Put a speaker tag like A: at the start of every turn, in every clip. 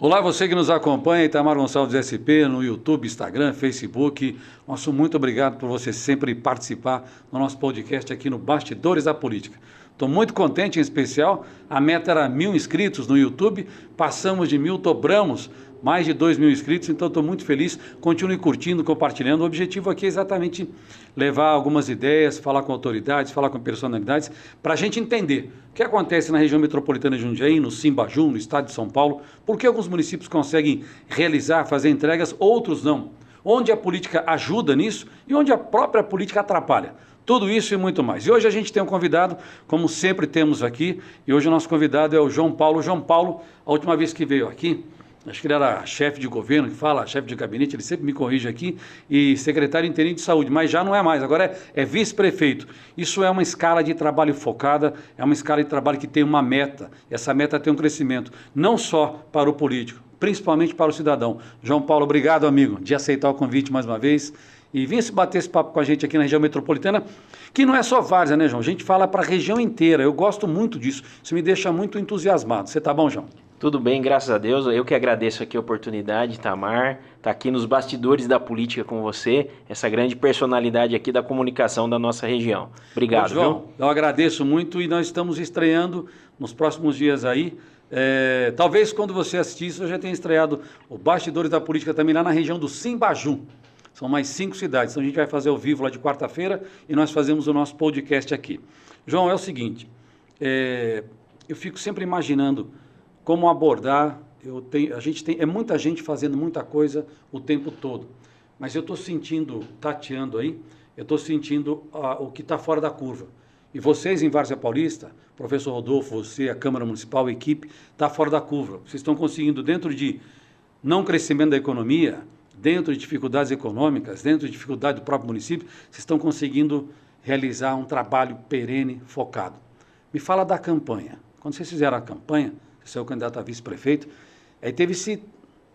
A: Olá, você que nos acompanha, Itamar Gonçalves SP, no YouTube, Instagram, Facebook. Nosso muito obrigado por você sempre participar do nosso podcast aqui no Bastidores da Política. Estou muito contente, em especial, a meta era 1.000 inscritos no YouTube, passamos de 1.000, dobramos mais de 2.000 inscritos, então estou muito feliz. Continue curtindo, compartilhando. O objetivo aqui é exatamente levar algumas ideias, falar com autoridades, falar com personalidades, para a gente entender o que acontece na região metropolitana de Jundiaí, no Cimbaju, no estado de São Paulo, por que alguns municípios conseguem realizar, fazer entregas, outros não. Onde a política ajuda nisso e onde a própria política atrapalha. Tudo isso e muito mais. E hoje a gente tem um convidado, como sempre temos aqui, e hoje o nosso convidado é o João Paulo. João Paulo, a última vez que veio aqui, acho que ele era chefe de governo, que fala, chefe de gabinete, ele sempre me corrige aqui, e secretário interino de saúde, mas já não é mais, agora é vice-prefeito. Isso é uma escala de trabalho focada, é uma escala de trabalho que tem uma meta, e essa meta tem um crescimento, não só para o político, principalmente para o cidadão. João Paulo, obrigado, amigo, de aceitar o convite mais uma vez, e vinha se bater esse papo com a gente aqui na região metropolitana, que não é só Várzea, né, João? A gente fala para a região inteira, eu gosto muito disso, isso me deixa muito entusiasmado. Você tá bom, João?
B: Tudo bem, graças a Deus. Eu que agradeço aqui a oportunidade, Itamar, tá aqui nos bastidores da política com você, essa grande personalidade aqui da comunicação da nossa região. Obrigado,
A: João,
B: viu?
A: eu agradeço muito e nós estamos estreando nos próximos dias aí. Talvez quando você assistir isso, eu já tenha estreado o Bastidores da Política também lá na região do Cimbaju. São mais 5 cidades. Então a gente vai fazer ao vivo lá de quarta-feira e nós fazemos o nosso podcast aqui. João, é o seguinte, eu fico sempre imaginando como abordar. É muita gente fazendo muita coisa o tempo todo, mas eu estou sentindo, tateando aí, eu estou sentindo o que está fora da curva. E vocês em Várzea Paulista, professor Rodolfo, você, a Câmara Municipal, a equipe, está fora da curva. Vocês estão conseguindo, dentro de não crescimento da economia, dentro de dificuldades econômicas, dentro de dificuldade do próprio município, vocês estão conseguindo realizar um trabalho perene, focado. Me fala da campanha. Quando vocês fizeram a campanha, você é o candidato a vice-prefeito, aí teve esse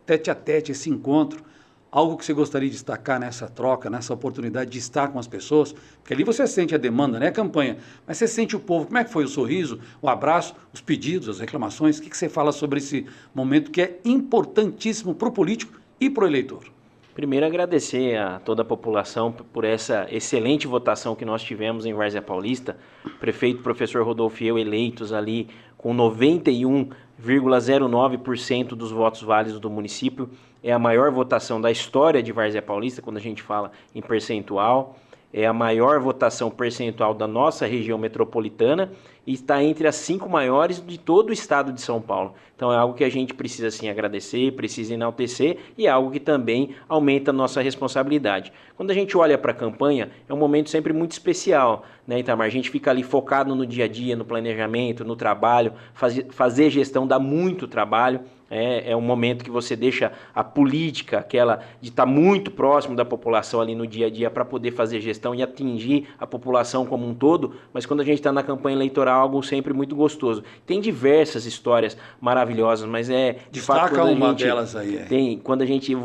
A: tete-a-tete, esse encontro, algo que você gostaria de destacar nessa troca, nessa oportunidade de estar com as pessoas, porque ali você sente a demanda, né, a campanha, mas você sente o povo, como é que foi o sorriso, o abraço, os pedidos, as reclamações, o que você fala sobre esse momento que é importantíssimo para o político e para o eleitor?
B: Primeiro, agradecer a toda a população por essa excelente votação que nós tivemos em Várzea Paulista. Prefeito professor Rodolfo e eu eleitos ali com 91,09% dos votos válidos do município. É a maior votação da história de Várzea Paulista, quando a gente fala em percentual. É a maior votação percentual da nossa região metropolitana e está entre as 5 maiores de todo o estado de São Paulo. Então é algo que a gente precisa sim agradecer, precisa enaltecer e é algo que também aumenta a nossa responsabilidade. Quando a gente olha para a campanha, é um momento sempre muito especial, né, Itamar? A gente fica ali focado no dia a dia, no planejamento, no trabalho, fazer gestão dá muito trabalho. É um momento que você deixa a política, aquela de estar muito próximo da população ali no dia a dia para poder fazer gestão e atingir a população como um todo, mas quando a gente está na campanha eleitoral, algo sempre muito gostoso. Tem diversas histórias maravilhosas, mas de fato
A: Destaca uma delas aí.
B: Quando a gente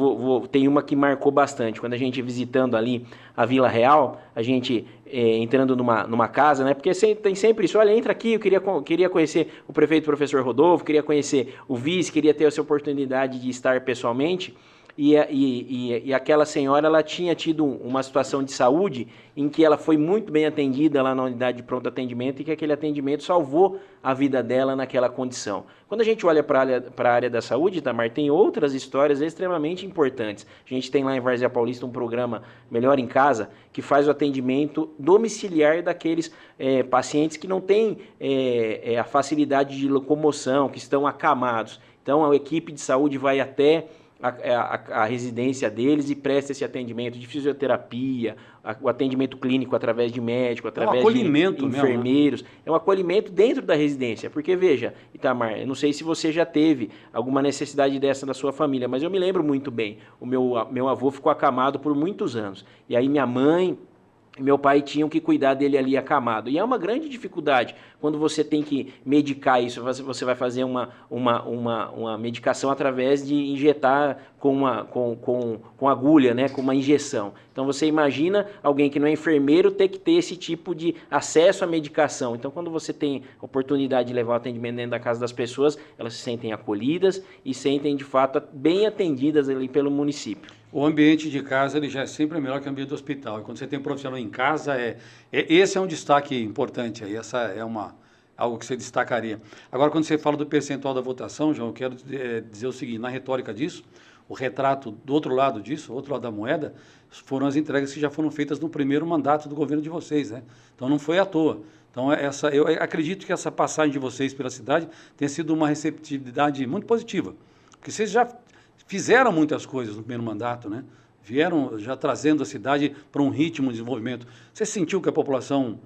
B: tem uma que marcou bastante, quando a gente visitando ali a Vila Real, a gente entrando numa casa, né? Porque tem sempre isso, olha, entra aqui, eu queria conhecer o prefeito professor Rodolfo, queria conhecer o vice, queria ter essa oportunidade de estar pessoalmente, e aquela senhora, ela tinha tido uma situação de saúde em que ela foi muito bem atendida lá na unidade de pronto atendimento e que aquele atendimento salvou a vida dela naquela condição. Quando a gente olha para a área da saúde, Itamar, tem outras histórias extremamente importantes. A gente tem lá em Várzea Paulista um programa Melhor em Casa, que faz o atendimento domiciliar daqueles pacientes que não têm a facilidade de locomoção, que estão acamados. Então a equipe de saúde vai até a residência deles e presta esse atendimento de fisioterapia, o atendimento clínico através de médico, através de enfermeiros. Mesmo, né? É um acolhimento dentro da residência, porque veja, Itamar, eu não sei se você já teve alguma necessidade dessa na sua família, mas eu me lembro muito bem, o meu avô ficou acamado por muitos anos, e aí minha mãe, Meu pai tinha que cuidar dele ali acamado. E é uma grande dificuldade quando você tem que medicar isso. Você vai fazer uma medicação através de injetar com agulha, né? Com uma injeção. Então você imagina alguém que não é enfermeiro ter que ter esse tipo de acesso à medicação. Então quando você tem oportunidade de levar o atendimento dentro da casa das pessoas, elas se sentem acolhidas e sentem de fato bem atendidas ali pelo município.
A: O ambiente de casa ele já é sempre melhor que o ambiente do hospital. E quando você tem um profissional em casa, esse é um destaque importante. Aí, essa é algo que você destacaria. Agora, quando você fala do percentual da votação, João, eu quero dizer o seguinte, na retórica disso, o retrato do outro lado disso, o outro lado da moeda, foram as entregas que já foram feitas no primeiro mandato do governo de vocês, né? Então não foi à toa. Então eu acredito que essa passagem de vocês pela cidade tenha sido uma receptividade muito positiva. Porque vocês já fizeram muitas coisas no primeiro mandato, né? Vieram já trazendo a cidade para um ritmo de desenvolvimento. Você sentiu que a população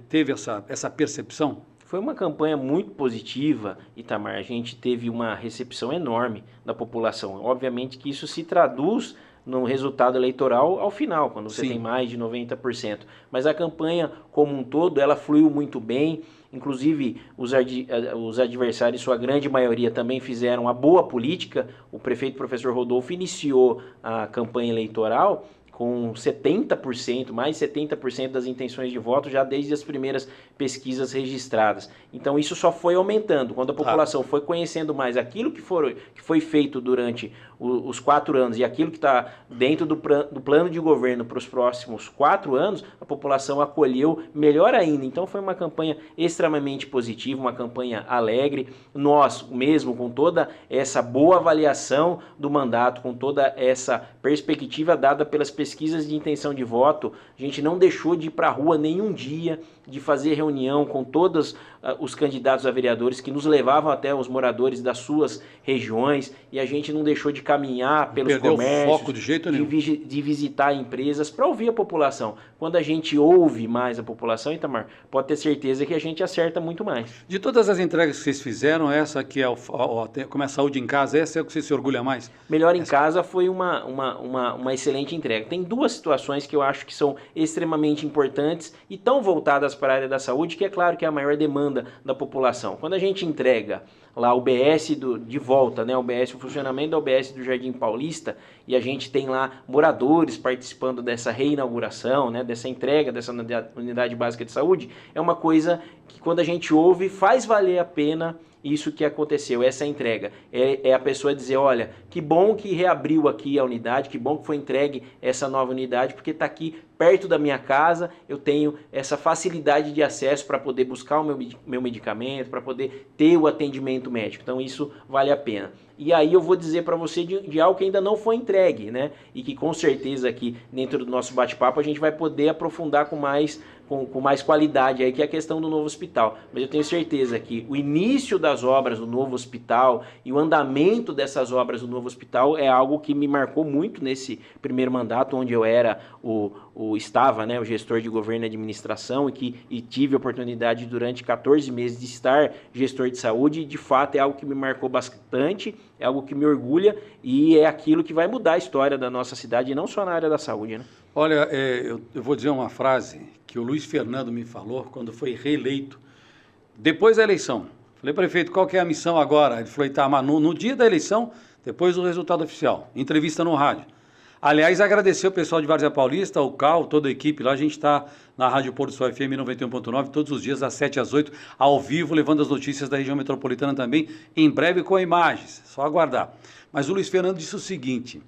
A: teve essa percepção?
B: Foi uma campanha muito positiva, Itamar. A gente teve uma recepção enorme da população. Obviamente que isso se traduz no resultado eleitoral ao final, quando você tem mais de 90%. Mas a campanha como um todo, ela fluiu muito bem. Inclusive, os adversários, sua grande maioria, também fizeram uma boa política. O prefeito professor Rodolfo iniciou a campanha eleitoral com 70%, mais de 70% das intenções de voto já desde as primeiras pesquisas registradas. Então isso só foi aumentando. Quando a população foi conhecendo mais aquilo que foi feito durante os 4 anos e aquilo que está dentro do plano de governo para os próximos 4 anos, a população acolheu melhor ainda. Então foi uma campanha extremamente positiva, uma campanha alegre. Nós mesmo, com toda essa boa avaliação do mandato, com toda essa perspectiva dada pelas pesquisas de intenção de voto, a gente não deixou de ir para a rua nenhum dia, de fazer reunião com todos os candidatos a vereadores que nos levavam até os moradores das suas regiões, e a gente não deixou de caminhar pelos comércios,
A: o foco de jeito nenhum.
B: De visitar empresas para ouvir a população. Quando a gente ouve mais a população, Itamar, pode ter certeza que a gente acerta muito mais.
A: De todas as entregas que vocês fizeram, essa que é como é a saúde em casa, essa é o que você se orgulha mais?
B: Melhor em casa foi uma excelente entrega. Tem 2 situações que eu acho que são extremamente importantes e tão voltadas para a área da saúde, que é claro que é a maior demanda da população. Quando a gente entrega lá o UBS de volta, né, o funcionamento da UBS do Jardim Paulista, e a gente tem lá moradores participando dessa reinauguração, né, dessa entrega dessa unidade básica de saúde, é uma coisa que quando a gente ouve faz valer a pena isso que aconteceu, essa entrega. É a pessoa dizer, olha, que bom que reabriu aqui a unidade, que bom que foi entregue essa nova unidade, porque está aqui perto da minha casa, eu tenho essa facilidade de acesso para poder buscar o meu medicamento, para poder ter o atendimento médico. Então isso vale a pena. E aí eu vou dizer para você de algo que ainda não foi entregue, né? E que com certeza aqui dentro do nosso bate-papo a gente vai poder aprofundar com mais qualidade aí, que é a questão do novo hospital. Mas eu tenho certeza que o início das obras do novo hospital e o andamento dessas obras do novo hospital é algo que me marcou muito nesse primeiro mandato, onde eu era estava, né, o gestor de governo e administração, e tive a oportunidade durante 14 meses de estar gestor de saúde, e de fato é algo que me marcou bastante, é algo que me orgulha e é aquilo que vai mudar a história da nossa cidade, e não só na área da saúde, né?
A: Olha, eu vou dizer uma frase que o Luiz Fernando me falou quando foi reeleito, depois da eleição. Falei, prefeito, qual que é a missão agora? Ele falou, Itamar, no dia da eleição, depois do resultado oficial, entrevista no rádio. Aliás, agradecer o pessoal de Várzea Paulista, o Cal, toda a equipe lá. A gente está na Rádio Porto Sol FM 91.9 todos os dias, das 7 às 8, ao vivo, levando as notícias da região metropolitana também, em breve com imagens, só aguardar. Mas o Luiz Fernando disse o seguinte,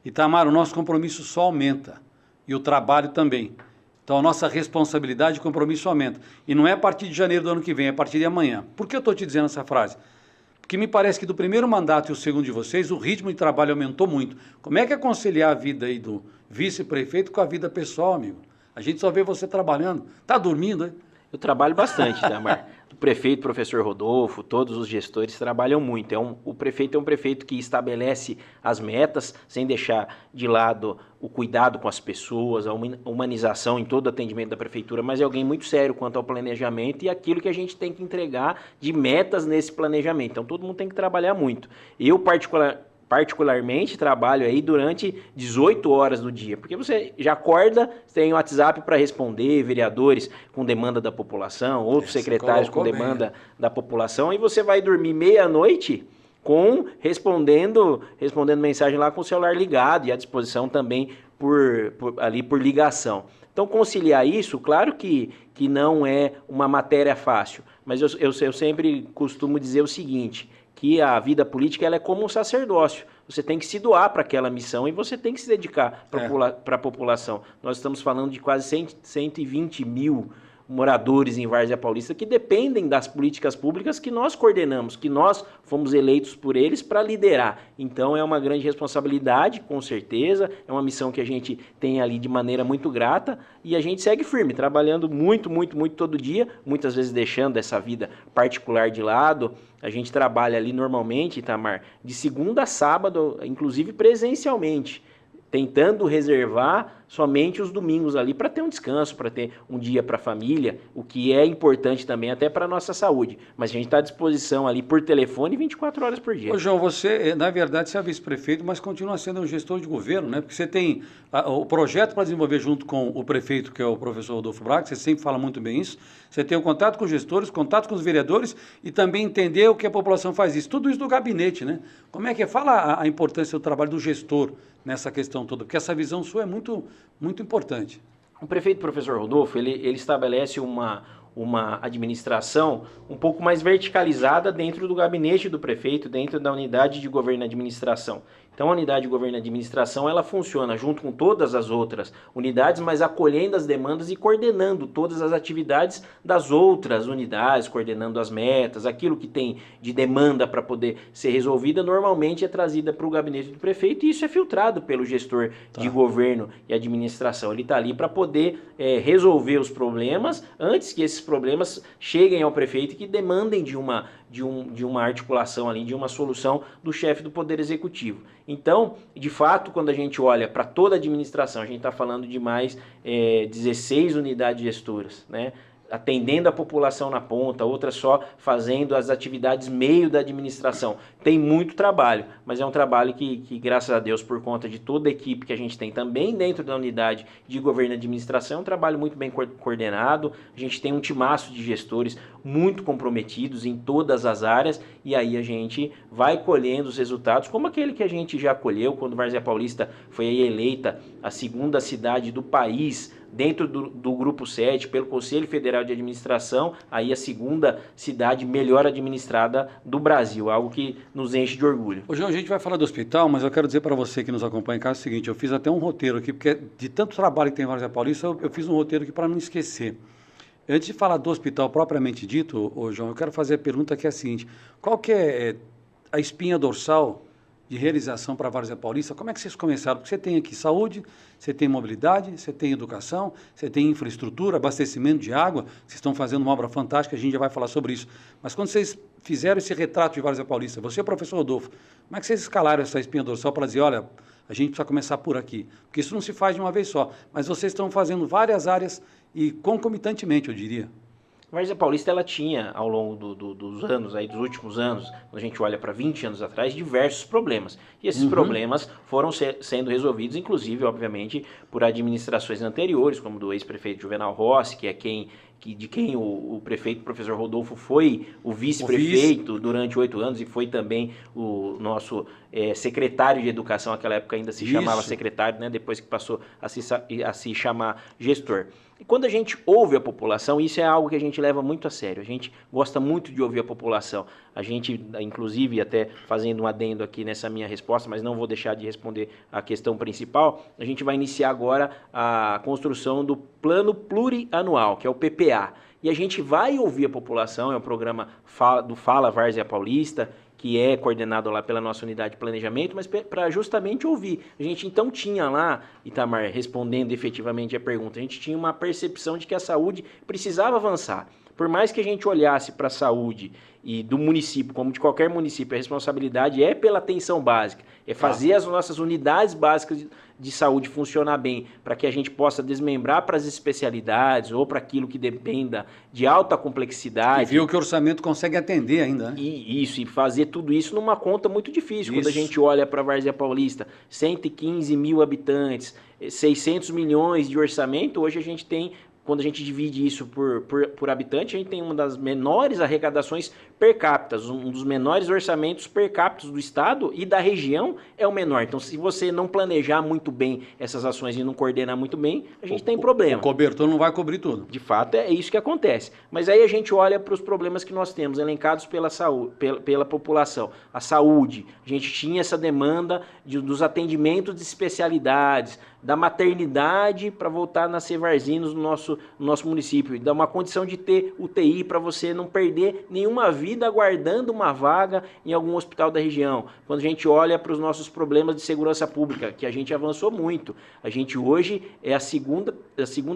A: Itamar, o nosso compromisso só aumenta, e o trabalho também. Então a nossa responsabilidade e compromisso aumenta. E não é a partir de janeiro do ano que vem, é a partir de amanhã. Por que eu estou te dizendo essa frase? Porque me parece que do primeiro mandato e o segundo de vocês, o ritmo de trabalho aumentou muito. Como é que é conciliar a vida aí do vice-prefeito com a vida pessoal, amigo? A gente só vê você trabalhando. Tá dormindo, hein?
B: Eu trabalho bastante, Itamar. O prefeito, professor Rodolfo, todos os gestores trabalham muito. O prefeito é um prefeito que estabelece as metas, sem deixar de lado o cuidado com as pessoas, a humanização em todo o atendimento da prefeitura, mas é alguém muito sério quanto ao planejamento e aquilo que a gente tem que entregar de metas nesse planejamento. Então todo mundo tem que trabalhar muito. Eu, particularmente trabalho aí durante 18 horas do dia, porque você já acorda, tem o WhatsApp para responder, vereadores com demanda da população, outros secretários com demanda da população, e você vai dormir meia-noite respondendo mensagem lá com o celular ligado e à disposição também por ligação. Então, conciliar isso, claro que não é uma matéria fácil, mas eu sempre costumo dizer o seguinte, que a vida política ela é como um sacerdócio. Você tem que se doar para aquela missão e você tem que se dedicar para a população. Nós estamos falando de quase 120 mil moradores em Várzea Paulista que dependem das políticas públicas que nós coordenamos, que nós fomos eleitos por eles para liderar. Então é uma grande responsabilidade, com certeza, é uma missão que a gente tem ali de maneira muito grata e a gente segue firme, trabalhando muito todo dia, muitas vezes deixando essa vida particular de lado. A gente trabalha ali normalmente, Itamar, de segunda a sábado, inclusive presencialmente, tentando reservar somente os domingos ali para ter um descanso, para ter um dia para a família, o que é importante também até para a nossa saúde. Mas a gente está à disposição ali por telefone 24 horas por dia.
A: Ô, João, você, na verdade, você é vice-prefeito, mas continua sendo um gestor de governo, né? Porque você tem o projeto para desenvolver junto com o prefeito, que é o professor Rodolfo Braga, você sempre fala muito bem isso. Você tem o contato com os gestores, contato com os vereadores e também entender o que a população faz isso. Tudo isso do gabinete, né? Como é que é? Fala a importância do trabalho do gestor nessa questão toda, porque essa visão sua é muito importante.
B: O prefeito professor Rodolfo, ele estabelece uma administração um pouco mais verticalizada dentro do gabinete do prefeito, dentro da unidade de governo e administração. Então, a unidade de governo e administração, ela funciona junto com todas as outras unidades, mas acolhendo as demandas e coordenando todas as atividades das outras unidades, coordenando as metas, aquilo que tem de demanda para poder ser resolvida, normalmente é trazida para o gabinete do prefeito e isso é filtrado pelo gestor de governo e administração. Ele está ali para poder resolver os problemas antes que esses problemas cheguem ao prefeito e que demandem de uma articulação ali, de uma solução do chefe do Poder Executivo. Então, de fato, quando a gente olha para toda a administração, a gente está falando de mais 16 unidades gestoras, né? Atendendo a população na ponta, outras só fazendo as atividades meio da administração. Tem muito trabalho, mas é um trabalho que, graças a Deus, por conta de toda a equipe que a gente tem também dentro da unidade de governo e administração, é um trabalho muito bem coordenado. A gente tem um timaço de gestores muito comprometidos em todas as áreas e aí a gente vai colhendo os resultados, como aquele que a gente já colheu quando Várzea Paulista foi aí eleita a segunda cidade do país dentro do Grupo 7, pelo Conselho Federal de Administração, aí a segunda cidade melhor administrada do Brasil, algo que nos enche de orgulho.
A: Ô, João, a gente vai falar do hospital, mas eu quero dizer para você que nos acompanha em casa o seguinte, eu fiz até um roteiro aqui, porque de tanto trabalho que tem em Várzea Paulista, eu fiz um roteiro aqui para não esquecer. Antes de falar do hospital propriamente dito, ô, João, eu quero fazer a pergunta que é a seguinte, qual que é a espinha dorsal de realização para a Várzea Paulista? Como é que vocês começaram? Porque você tem aqui saúde, você tem mobilidade, você tem educação, você tem infraestrutura, abastecimento de água, vocês estão fazendo uma obra fantástica, a gente já vai falar sobre isso. Mas quando vocês fizeram esse retrato de Várzea Paulista, você e o professor Rodolfo, como é que vocês escalaram essa espinha dorsal para dizer, olha, a gente precisa começar por aqui? Porque isso não se faz de uma vez só, mas vocês estão fazendo várias áreas e concomitantemente, eu diria.
B: A Várzea Paulista ela tinha, ao longo dos anos, aí, dos últimos anos, quando a gente olha para 20 anos atrás, diversos problemas. E esses problemas foram sendo resolvidos, inclusive, obviamente, por administrações anteriores, como do ex-prefeito Juvenal Rossi, que é de quem o prefeito, professor Rodolfo, foi o vice-prefeito durante 8 anos e foi também o nosso secretário de educação, naquela época ainda se chamava secretário, né, depois que passou a se chamar gestor. E quando a gente ouve a população, isso é algo que a gente leva muito a sério, a gente gosta muito de ouvir a população. A gente, inclusive, até fazendo um adendo aqui nessa minha resposta, mas não vou deixar de responder a questão principal, a gente vai iniciar agora a construção do Plano Plurianual, que é o PPA. E a gente vai ouvir a população, é um programa do Fala Várzea Paulista, que é coordenado lá pela nossa unidade de planejamento, mas para justamente ouvir. A gente então tinha lá, Itamar, respondendo efetivamente a pergunta, a gente tinha uma percepção de que a saúde precisava avançar. Por mais que a gente olhasse para a saúde e do município, como de qualquer município, a responsabilidade é pela atenção básica, É fazer as nossas unidades básicas de saúde funcionar bem, para que a gente possa desmembrar para as especialidades ou para aquilo que dependa de alta complexidade.
A: E ver o que o orçamento consegue atender ainda, né?
B: E fazer tudo isso numa conta muito difícil. Quando a gente olha para a Várzea Paulista, 115 mil habitantes, 600 milhões de orçamento, hoje a gente tem, quando a gente divide isso por habitante, a gente tem uma das menores arrecadações per capita, um dos menores orçamentos per capita do estado e da região é o menor. Então, se você não planejar muito bem essas ações e não coordenar muito bem, a gente tem problema.
A: O cobertor não vai cobrir tudo.
B: De fato, é isso que acontece. Mas aí a gente olha para os problemas que nós temos, elencados pela saúde, pela população. A saúde, a gente tinha essa demanda dos atendimentos de especialidades, da maternidade para voltar a nascer varzinos no nosso município, dá uma condição de ter UTI para você não perder nenhuma vida aguardando uma vaga em algum hospital da região. Quando a gente olha para os nossos problemas de segurança pública, que a gente avançou muito, a gente hoje é a segunda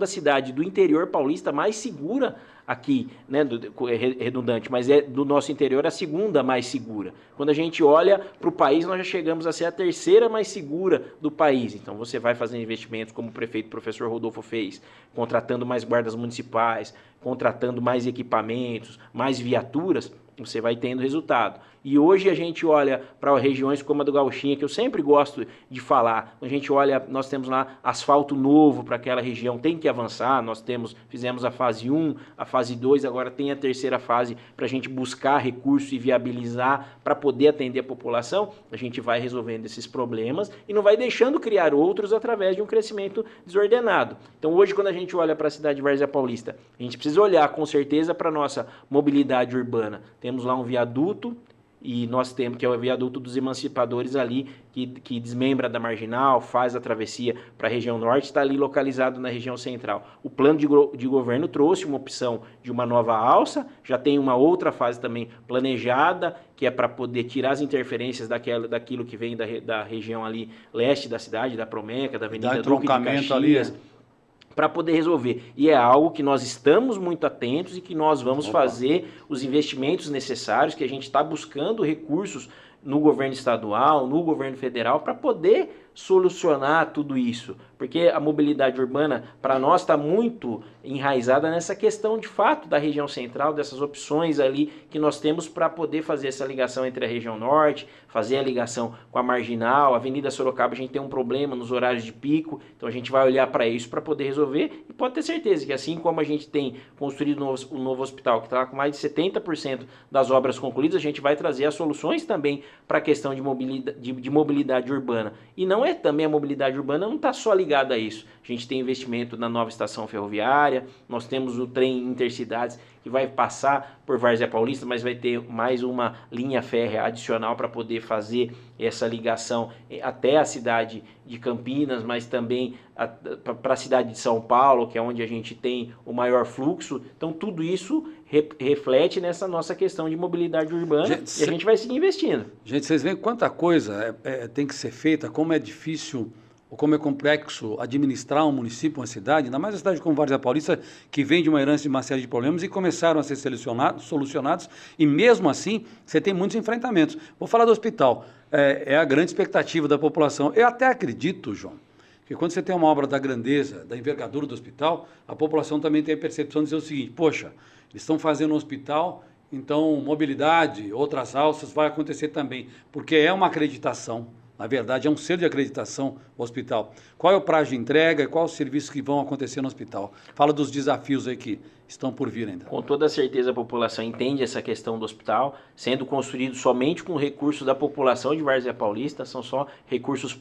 B: cidade do interior paulista mais segura aqui, né, é redundante, mas é do nosso interior a segunda mais segura. Quando a gente olha para o país, nós já chegamos a ser a terceira mais segura do país. Então você vai fazendo investimentos como o prefeito professor Rodolfo fez, contratando mais guardas municipais, contratando mais equipamentos, mais viaturas, você vai tendo resultado. E hoje a gente olha para regiões como a do Gauchinha, que eu sempre gosto de falar. A gente olha, nós temos lá asfalto novo para aquela região, tem que avançar. Fizemos a fase 1, a fase 2, agora tem a terceira fase para a gente buscar recursos e viabilizar para poder atender a população. A gente vai resolvendo esses problemas e não vai deixando criar outros através de um crescimento desordenado. Então hoje, quando a gente olha para a cidade de Várzea Paulista, a gente precisa olhar com certeza para a nossa mobilidade urbana. Temos lá um viaduto, e nós temos que é o viaduto dos Emancipadores ali, que desmembra da Marginal, faz a travessia para a região norte, está ali localizado na região central. O plano de governo trouxe uma opção de uma nova alça, já tem uma outra fase também planejada, que é para poder tirar as interferências daquilo que vem da região ali leste da cidade, da Promeca, da Avenida Duque de Caxias, ali, para poder resolver. E é algo que nós estamos muito atentos e que nós vamos fazer os investimentos necessários, que a gente está buscando recursos no governo estadual, no governo federal, para poder solucionar tudo isso. Porque a mobilidade urbana, para nós, está muito enraizada nessa questão, de fato, da região central, dessas opções ali que nós temos para poder fazer essa ligação entre a região norte, fazer a ligação com a Marginal, a Avenida Sorocaba, a gente tem um problema nos horários de pico, então a gente vai olhar para isso para poder resolver, e pode ter certeza que assim como a gente tem construído um novo hospital, que está com mais de 70% das obras concluídas, a gente vai trazer as soluções também para a questão de mobilidade urbana. E não é também a mobilidade urbana, não está só ligada a isso. A gente tem investimento na nova estação ferroviária, nós temos o trem intercidades que vai passar por Várzea Paulista, mas vai ter mais uma linha férrea adicional para poder fazer essa ligação até a cidade de Campinas, mas também para a cidade de São Paulo, que é onde a gente tem o maior fluxo. Então tudo isso reflete nessa nossa questão de mobilidade urbana, e a gente vai seguir investindo.
A: Gente, vocês veem quanta coisa tem que ser feita, como é difícil ou como é complexo administrar um município, uma cidade, ainda mais a cidade como Várzea Paulista, que vem de uma herança de uma série de problemas e começaram a ser solucionados, e mesmo assim você tem muitos enfrentamentos. Vou falar do hospital, é a grande expectativa da população. Eu até acredito, João, que quando você tem uma obra da grandeza, da envergadura do hospital, a população também tem a percepção de dizer o seguinte: poxa, eles estão fazendo um hospital, então mobilidade, outras alças vai acontecer também, porque é uma acreditação. Na verdade, é um selo de acreditação o hospital. Qual é o prazo de entrega e quais os serviços que vão acontecer no hospital? Fala dos desafios aí que estão por vir ainda.
B: Com toda certeza a população entende essa questão do hospital, sendo construído somente com recursos da população de Várzea Paulista, são só recursos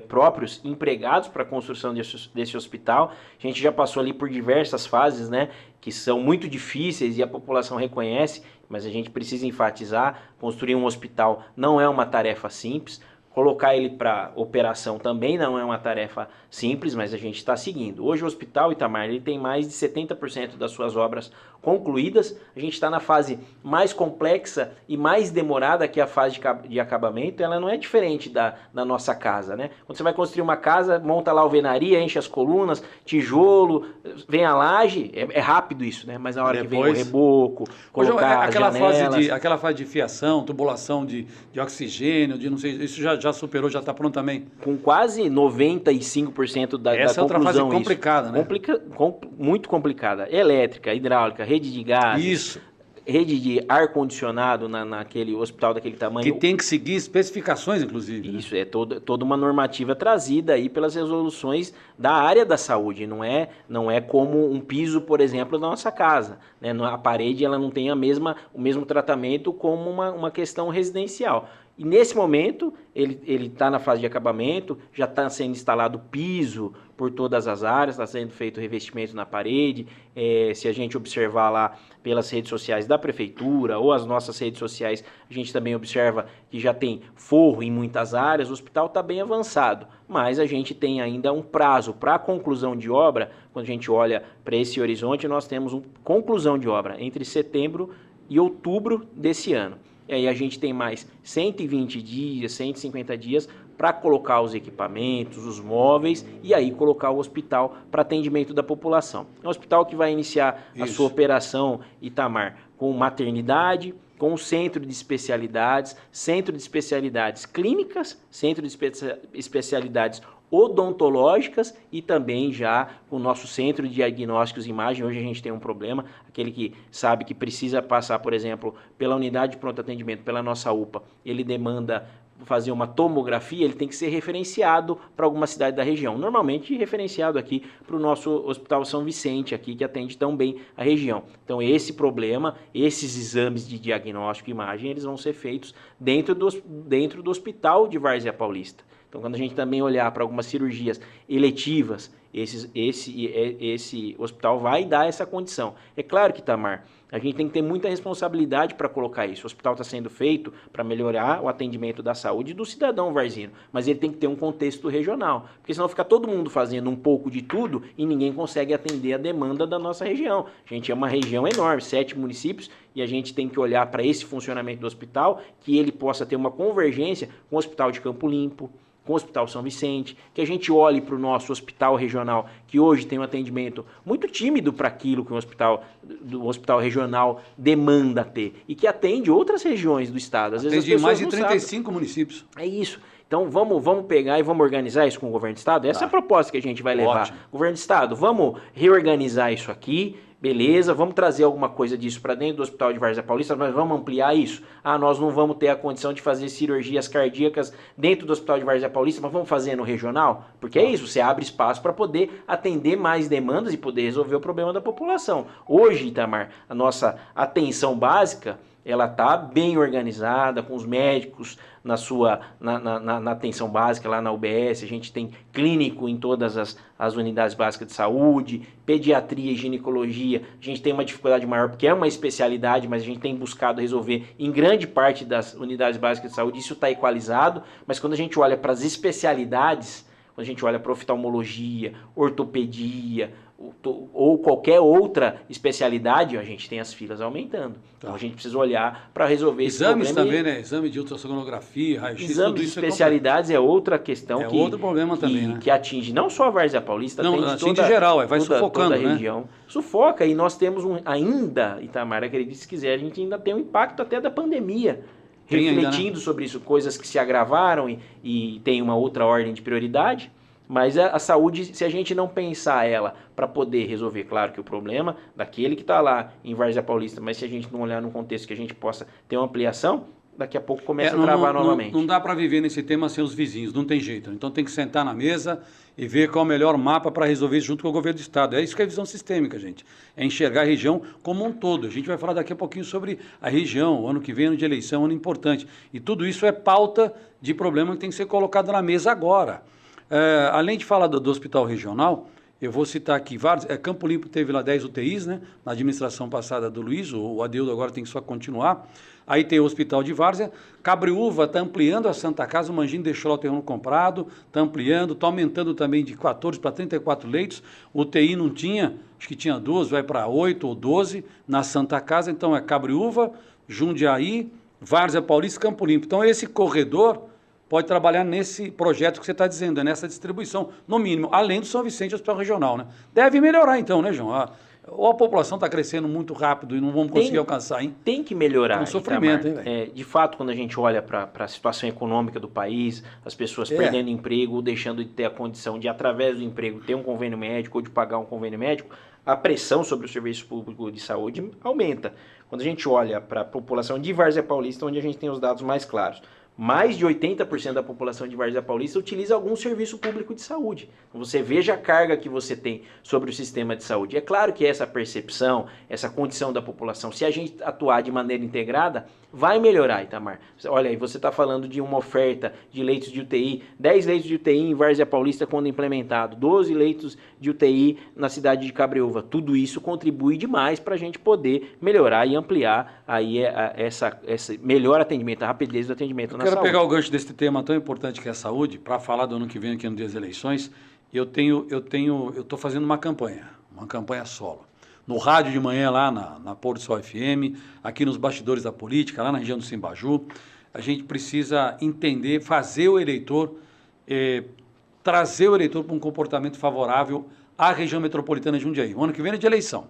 B: próprios empregados para a construção desse hospital. A gente já passou ali por diversas fases, né, que são muito difíceis e a população reconhece, mas a gente precisa enfatizar: construir um hospital não é uma tarefa simples. Colocar ele para operação também não é uma tarefa simples, mas a gente está seguindo. Hoje o Hospital Itamar ele tem mais de 70% das suas obras concluídas. A gente está na fase mais complexa e mais demorada, que é a fase de acabamento. Ela não é diferente da nossa casa, né? Quando você vai construir uma casa, monta lá a alvenaria, enche as colunas, tijolo, vem a laje, é rápido isso, né? Mas na hora
A: depois,
B: que vem o reboco, colocar as janelas...
A: Aquela fase de fiação, tubulação de oxigênio, de não sei, isso já já superou, já está pronto também?
B: Com quase 95% da
A: Essa é outra fase
B: conclusão.
A: complicada, né?
B: Muito complicada. Elétrica, hidráulica, rede de gás.
A: Isso.
B: Rede de ar-condicionado naquele hospital daquele tamanho.
A: Que tem que seguir especificações, inclusive.
B: Isso, né? Toda uma normativa trazida aí pelas resoluções da área da saúde. Não é como um piso, por exemplo, da nossa casa. Né? A parede ela não tem o mesmo tratamento como uma questão residencial. E nesse momento, ele está na fase de acabamento, já está sendo instalado piso por todas as áreas, está sendo feito revestimento na parede. Se a gente observar lá pelas redes sociais da prefeitura ou as nossas redes sociais, a gente também observa que já tem forro em muitas áreas, o hospital está bem avançado, mas a gente tem ainda um prazo para a conclusão de obra. Quando a gente olha para esse horizonte, nós temos uma conclusão de obra entre setembro e outubro desse ano. E aí a gente tem mais 120 dias, 150 dias para colocar os equipamentos, os móveis e aí colocar o hospital para atendimento da população. É um hospital que vai iniciar a sua operação, Itamar, com maternidade, com centro de especialidades clínicas, centro de especialidades odontológicas e também já o nosso centro de diagnósticos e imagem. Hoje a gente tem um problema, aquele que sabe que precisa passar, por exemplo, pela unidade de pronto atendimento, pela nossa UPA, ele demanda fazer uma tomografia, ele tem que ser referenciado para alguma cidade da região. Normalmente referenciado aqui para o nosso Hospital São Vicente, aqui que atende tão bem a região. Então esse problema, esses exames de diagnóstico e imagem, eles vão ser feitos dentro do Hospital de Várzea Paulista. Então, quando a gente também olhar para algumas cirurgias eletivas, esse hospital vai dar essa condição. É claro que, Itamar, a gente tem que ter muita responsabilidade para colocar isso. O hospital está sendo feito para melhorar o atendimento da saúde do cidadão varzino, mas ele tem que ter um contexto regional, porque senão fica todo mundo fazendo um pouco de tudo e ninguém consegue atender a demanda da nossa região. A gente é uma região enorme, 7 municípios, e a gente tem que olhar para esse funcionamento do hospital, que ele possa ter uma convergência com o Hospital de Campo Limpo, com o Hospital São Vicente, que a gente olhe para o nosso hospital regional, que hoje tem um atendimento muito tímido para aquilo que o hospital regional demanda ter, e que atende outras regiões do estado. Às vezes as pessoas
A: mais de
B: não
A: 35
B: sabem.
A: municípios.
B: É isso. Então vamos pegar e vamos organizar isso com o governo do estado? Essa é a proposta que a gente vai levar.
A: Ótimo.
B: Governo do estado, vamos reorganizar isso aqui. Beleza, vamos trazer alguma coisa disso para dentro do Hospital de Várzea Paulista, mas vamos ampliar isso? Nós não vamos ter a condição de fazer cirurgias cardíacas dentro do Hospital de Várzea Paulista, mas vamos fazer no regional? Porque é isso, você abre espaço para poder atender mais demandas e poder resolver o problema da população. Hoje, Itamar, a nossa atenção básica, ela está bem organizada, com os médicos na atenção básica, lá na UBS, a gente tem clínico em todas as unidades básicas de saúde, pediatria e ginecologia, a gente tem uma dificuldade maior, porque é uma especialidade, mas a gente tem buscado resolver em grande parte das unidades básicas de saúde, isso está equalizado, mas quando a gente olha para as especialidades, quando a gente olha para oftalmologia, ortopedia, ou qualquer outra especialidade, a gente tem as filas aumentando. Então a gente precisa olhar para resolver esse problema.
A: Exames também, né? Exame de ultrassonografia, raio-x,
B: exames de especialidades é outra questão
A: outro problema também, né?
B: Que atinge não só a Várzea Paulista,
A: atinge geral, vai sufocando,
B: toda a região. Sufoca, e nós temos ainda, Itamar, acredite se quiser, a gente ainda tem um impacto até da pandemia. Refletindo ainda, né, sobre isso, coisas que se agravaram e tem uma outra ordem de prioridade. Mas a saúde, se a gente não pensar ela para poder resolver, claro que o problema daquele que está lá em Várzea Paulista, mas se a gente não olhar num contexto que a gente possa ter uma ampliação, daqui a pouco começa a travar novamente.
A: Não dá para viver nesse tema sem os vizinhos, não tem jeito. Então tem que sentar na mesa e ver qual é o melhor mapa para resolver isso junto com o governo do estado. É isso que é visão sistêmica, gente. É enxergar a região como um todo. A gente vai falar daqui a pouquinho sobre a região, o ano que vem, ano de eleição, ano importante. E tudo isso é pauta de problema que tem que ser colocado na mesa agora. Além de falar do hospital regional, eu vou citar aqui vários. Campo Limpo teve lá 10 UTIs, né? Na administração passada do Luiz, o Adeudo agora tem que só continuar. Aí tem o Hospital de Várzea. Cabreúva está ampliando a Santa Casa, o Mangini deixou lá o terreno comprado, está ampliando, está aumentando também de 14 para 34 leitos. O UTI não tinha, acho que tinha 12, vai para 8 ou 12 na Santa Casa. Então é Cabreúva, Jundiaí, Várzea Paulista e Campo Limpo. Então esse corredor pode trabalhar nesse projeto que você está dizendo, nessa distribuição, no mínimo, além do São Vicente Hospital Regional, né? Deve melhorar então, né, João? Ou a população está crescendo muito rápido e não vamos conseguir alcançar, hein?
B: Tem que melhorar.
A: É um sofrimento,
B: Itamar.
A: hein, velho?
B: De fato, quando a gente olha para a situação econômica do país, as pessoas perdendo emprego, deixando de ter a condição de, através do emprego, ter um convênio médico ou de pagar um convênio médico, a pressão sobre o serviço público de saúde aumenta. Quando a gente olha para a população de Várzea Paulista, onde a gente tem os dados mais claros, mais de 80% da população de Várzea Paulista utiliza algum serviço público de saúde. Então você veja a carga que você tem sobre o sistema de saúde. É claro que essa percepção, essa condição da população, se a gente atuar de maneira integrada, vai melhorar, Itamar. Olha aí, você está falando de uma oferta de leitos de UTI, 10 leitos de UTI em Várzea Paulista quando implementado, 12 leitos de UTI na cidade de Cabreúva. Tudo isso contribui demais para a gente poder melhorar e ampliar aí esse melhor atendimento, a rapidez do atendimento na saúde.
A: Quero pegar o gancho desse tema tão importante que é a saúde, para falar do ano que vem aqui no dia das eleições. Eu estou fazendo uma campanha solo. No rádio de manhã lá na Pôr do Sol FM, aqui nos bastidores da política, lá na região do Simbaju, a gente precisa entender, fazer o eleitor, trazer o eleitor para um comportamento favorável à região metropolitana de Jundiaí. O ano que vem é de eleição.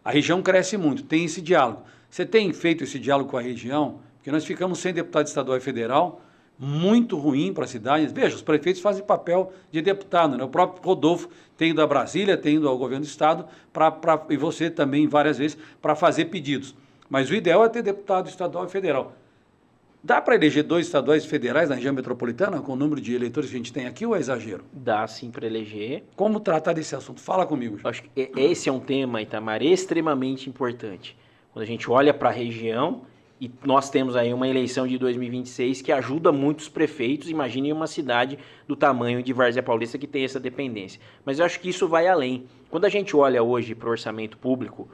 A: A região cresce muito, tem esse diálogo. Você tem feito esse diálogo com a região? Porque nós ficamos sem deputado estadual e federal, muito ruim para a cidade. Veja, os prefeitos fazem papel de deputado, né? O próprio Rodolfo tem ido a Brasília, tem ido ao governo do estado, e você também várias vezes, para fazer pedidos. Mas o ideal é ter deputado estadual e federal. Dá para eleger 2 estaduais e federais na região metropolitana, com o número de eleitores que a gente tem aqui, ou é exagero?
B: Dá sim para eleger.
A: Como tratar desse assunto? Fala comigo.
B: Acho que esse é um tema, Itamar, extremamente importante. Quando a gente olha para a região, e nós temos aí uma eleição de 2026 que ajuda muitos prefeitos. Imaginem uma cidade do tamanho de Várzea Paulista que tem essa dependência. Mas eu acho que isso vai além. Quando a gente olha hoje para o orçamento público,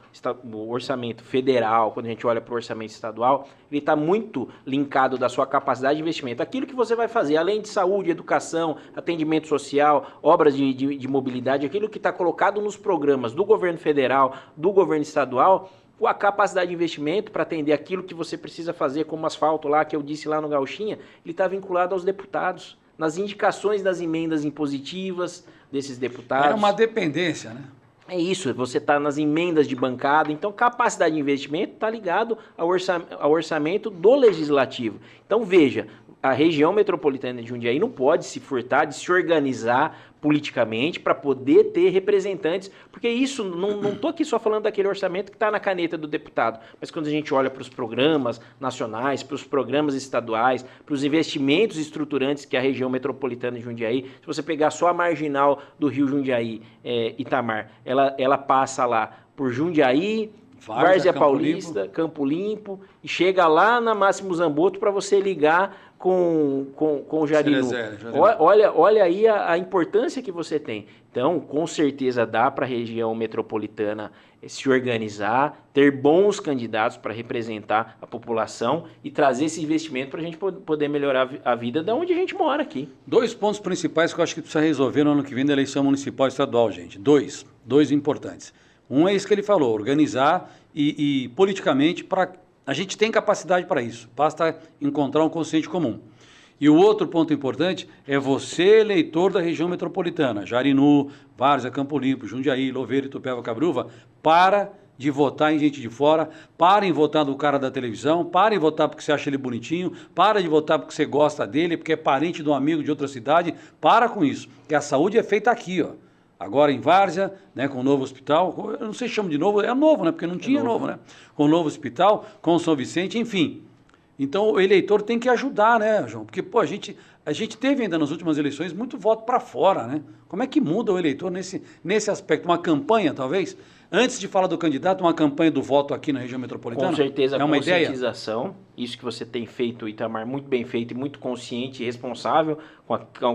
B: o orçamento federal, quando a gente olha para o orçamento estadual, ele está muito linkado da sua capacidade de investimento. Aquilo que você vai fazer, além de saúde, educação, atendimento social, obras de mobilidade, aquilo que está colocado nos programas do governo federal, do governo estadual, a capacidade de investimento para atender aquilo que você precisa fazer, como asfalto lá, que eu disse lá no Gauchinha, ele está vinculado aos deputados, nas indicações das emendas impositivas desses deputados.
A: É uma dependência, né?
B: É isso, você está nas emendas de bancada, então capacidade de investimento está ligado ao orçamento do legislativo. Então veja, a região metropolitana de Jundiaí não pode se furtar de se organizar politicamente para poder ter representantes, porque isso, não estou aqui só falando daquele orçamento que está na caneta do deputado, mas quando a gente olha para os programas nacionais, para os programas estaduais, para os investimentos estruturantes que a região metropolitana de Jundiaí, se você pegar só a marginal do Rio Jundiaí, Itamar, ela passa lá por Jundiaí, Várzea Paulista, Campo Limpo, e chega lá na Máximo Zamboto para você ligar com o Jarinu. Olha aí a importância que você tem. Então, com certeza dá para a região metropolitana se organizar, ter bons candidatos para representar a população e trazer esse investimento para a gente poder melhorar a vida de onde a gente mora aqui.
A: 2 pontos principais que eu acho que precisa resolver no ano que vem da eleição municipal e estadual, gente. Dois importantes. Um é isso que ele falou, organizar e politicamente, a gente tem capacidade para isso, basta encontrar um consciente comum. E o outro ponto importante é você, eleitor da região metropolitana, Jarinu, Várzea, Campo Limpo, Jundiaí, Louveira, Itupeva, Cabreúva, para de votar em gente de fora, para em votar no cara da televisão, para em votar porque você acha ele bonitinho, para de votar porque você gosta dele, porque é parente de um amigo de outra cidade, para com isso, que a saúde é feita aqui, ó. Agora em Várzea, né, com o novo hospital, eu não sei se chama de novo, é novo, né, porque não tinha novo, né? Com o novo hospital, com o São Vicente, enfim. Então o eleitor tem que ajudar, né, João? Porque, pô, a gente teve ainda nas últimas eleições muito voto para fora, né? Como é que muda o eleitor nesse aspecto? Uma campanha, talvez? Antes de falar do candidato, uma campanha do voto aqui na região metropolitana?
B: Com certeza,
A: é uma
B: conscientização.
A: Ideia?
B: Isso que você tem feito, Itamar, muito bem feito e muito consciente e responsável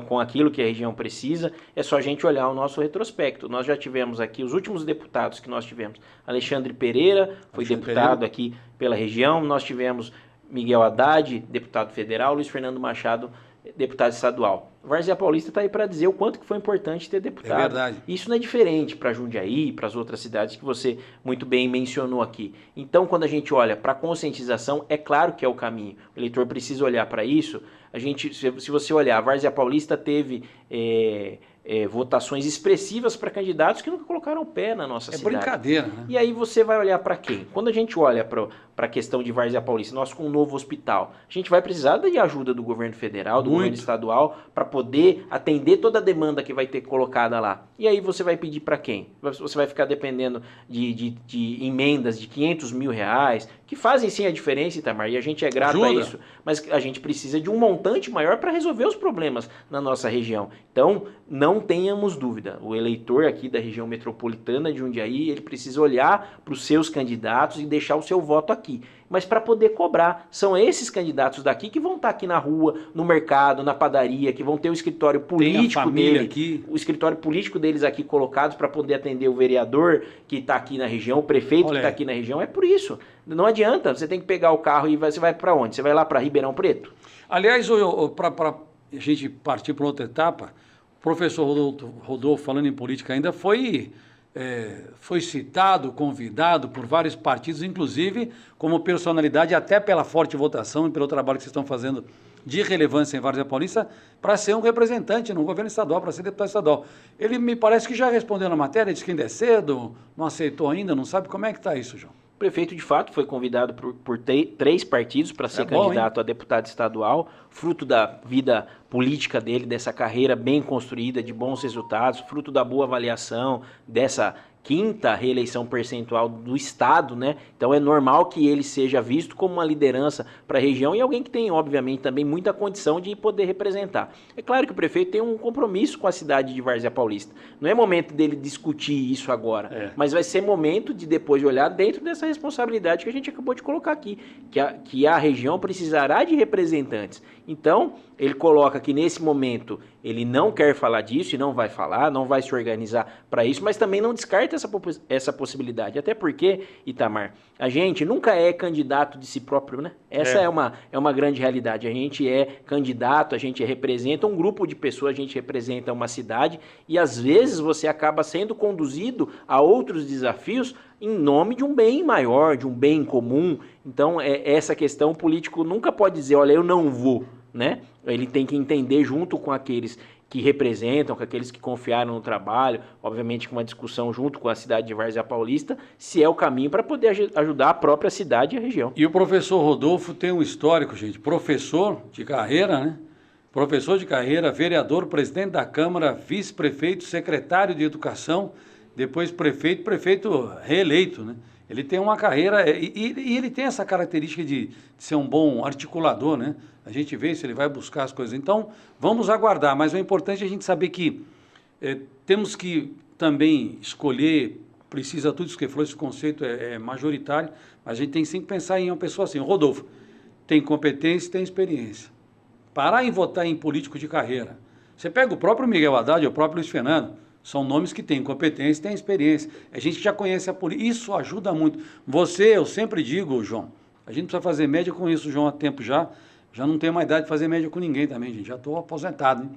B: com aquilo que a região precisa. É só a gente olhar o nosso retrospecto. Nós já tivemos aqui, os últimos deputados que nós tivemos, Alexandre Pereira, foi deputado aqui pela região. Nós tivemos Miguel Haddad, deputado federal, Luiz Fernando Machado, deputado estadual. Várzea Paulista está aí para dizer o quanto que foi importante ter deputado.
A: É verdade.
B: Isso não é diferente para Jundiaí, para as outras cidades que você muito bem mencionou aqui. Então, quando a gente olha para a conscientização, é claro que é o caminho. O eleitor precisa olhar para isso. Se você olhar, a Várzea Paulista teve votações expressivas para candidatos que nunca colocaram o pé na nossa cidade.
A: É brincadeira, né?
B: E aí você vai olhar para quem? Quando a gente olha para a questão de Várzea Paulista, nós com um novo hospital, a gente vai precisar de ajuda do governo federal, do governo estadual, para poder atender toda a demanda que vai ter colocada lá. E aí você vai pedir para quem? Você vai ficar dependendo de emendas de 500 mil reais, que fazem sim a diferença, Itamar, e a gente é grato a isso, mas a gente precisa de um montante maior para resolver os problemas na nossa região. Então, não tenhamos dúvida, o eleitor aqui da região metropolitana de Jundiaí, ele precisa olhar para os seus candidatos e deixar o seu voto aqui. Mas para poder cobrar, são esses candidatos daqui que vão estar aqui na rua, no mercado, na padaria, que vão ter o escritório político o escritório político deles aqui colocados para poder atender o vereador que está aqui na região, o prefeito que está aqui na região. É por isso. Não adianta, você tem que pegar o carro e você vai para onde? Você vai lá para Ribeirão Preto?
A: Aliás, para a gente partir para outra etapa, o professor Rodolfo, falando em política ainda, foi citado, convidado por vários partidos, inclusive como personalidade, até pela forte votação e pelo trabalho que vocês estão fazendo de relevância em Várzea Paulista, para ser um representante no governo estadual, para ser deputado estadual. Ele me parece que já respondeu na matéria, disse que ainda é cedo, não aceitou ainda, não sabe como é que está isso, João.
B: O prefeito, de fato, foi convidado por 3 partidos para ser candidato a deputado estadual, fruto da vida política dele, dessa carreira bem construída, de bons resultados, fruto da boa avaliação, dessa 5ª reeleição percentual do Estado, né? Então é normal que ele seja visto como uma liderança para a região e alguém que tem, obviamente, também muita condição de poder representar. É claro que o prefeito tem um compromisso com a cidade de Várzea Paulista. Não é momento dele discutir isso agora, mas vai ser momento de depois olhar dentro dessa responsabilidade que a gente acabou de colocar aqui, que a região precisará de representantes. Então, ele coloca que nesse momento ele não quer falar disso e não vai falar, não vai se organizar para isso, mas também não descarta essa possibilidade. Até porque, Itamar, a gente nunca é candidato de si próprio, né? Essa é uma grande realidade. A gente é candidato, a gente representa um grupo de pessoas, a gente representa uma cidade e às vezes você acaba sendo conduzido a outros desafios em nome de um bem maior, de um bem comum. Então, essa questão, o político nunca pode dizer, olha, eu não vou, né? Ele tem que entender junto com aqueles que representam, com aqueles que confiaram no trabalho, obviamente com uma discussão junto com a cidade de Várzea Paulista, se é o caminho para poder ajudar a própria cidade e a região.
A: E o professor Rodolfo tem um histórico, gente, professor de carreira, né? Professor de carreira, vereador, presidente da Câmara, vice-prefeito, secretário de Educação, depois prefeito reeleito, né? Ele tem uma carreira, e ele tem essa característica de ser um bom articulador, né? A gente vê se ele vai buscar as coisas. Então, vamos aguardar, mas o importante é a gente saber que temos que também escolher, precisa tudo isso que falou, esse conceito é majoritário, mas a gente tem sim que pensar em uma pessoa assim. O Rodolfo tem competência e tem experiência. Parar em votar em político de carreira. Você pega o próprio Miguel Haddad e o próprio Luiz Fernando, são nomes que têm competência e têm experiência. A gente já conhece a política. Isso ajuda muito. Eu sempre digo, João, a gente precisa fazer média com isso, João, há tempo já. Já não tenho mais idade de fazer média com ninguém também, gente. Já estou aposentado, hein?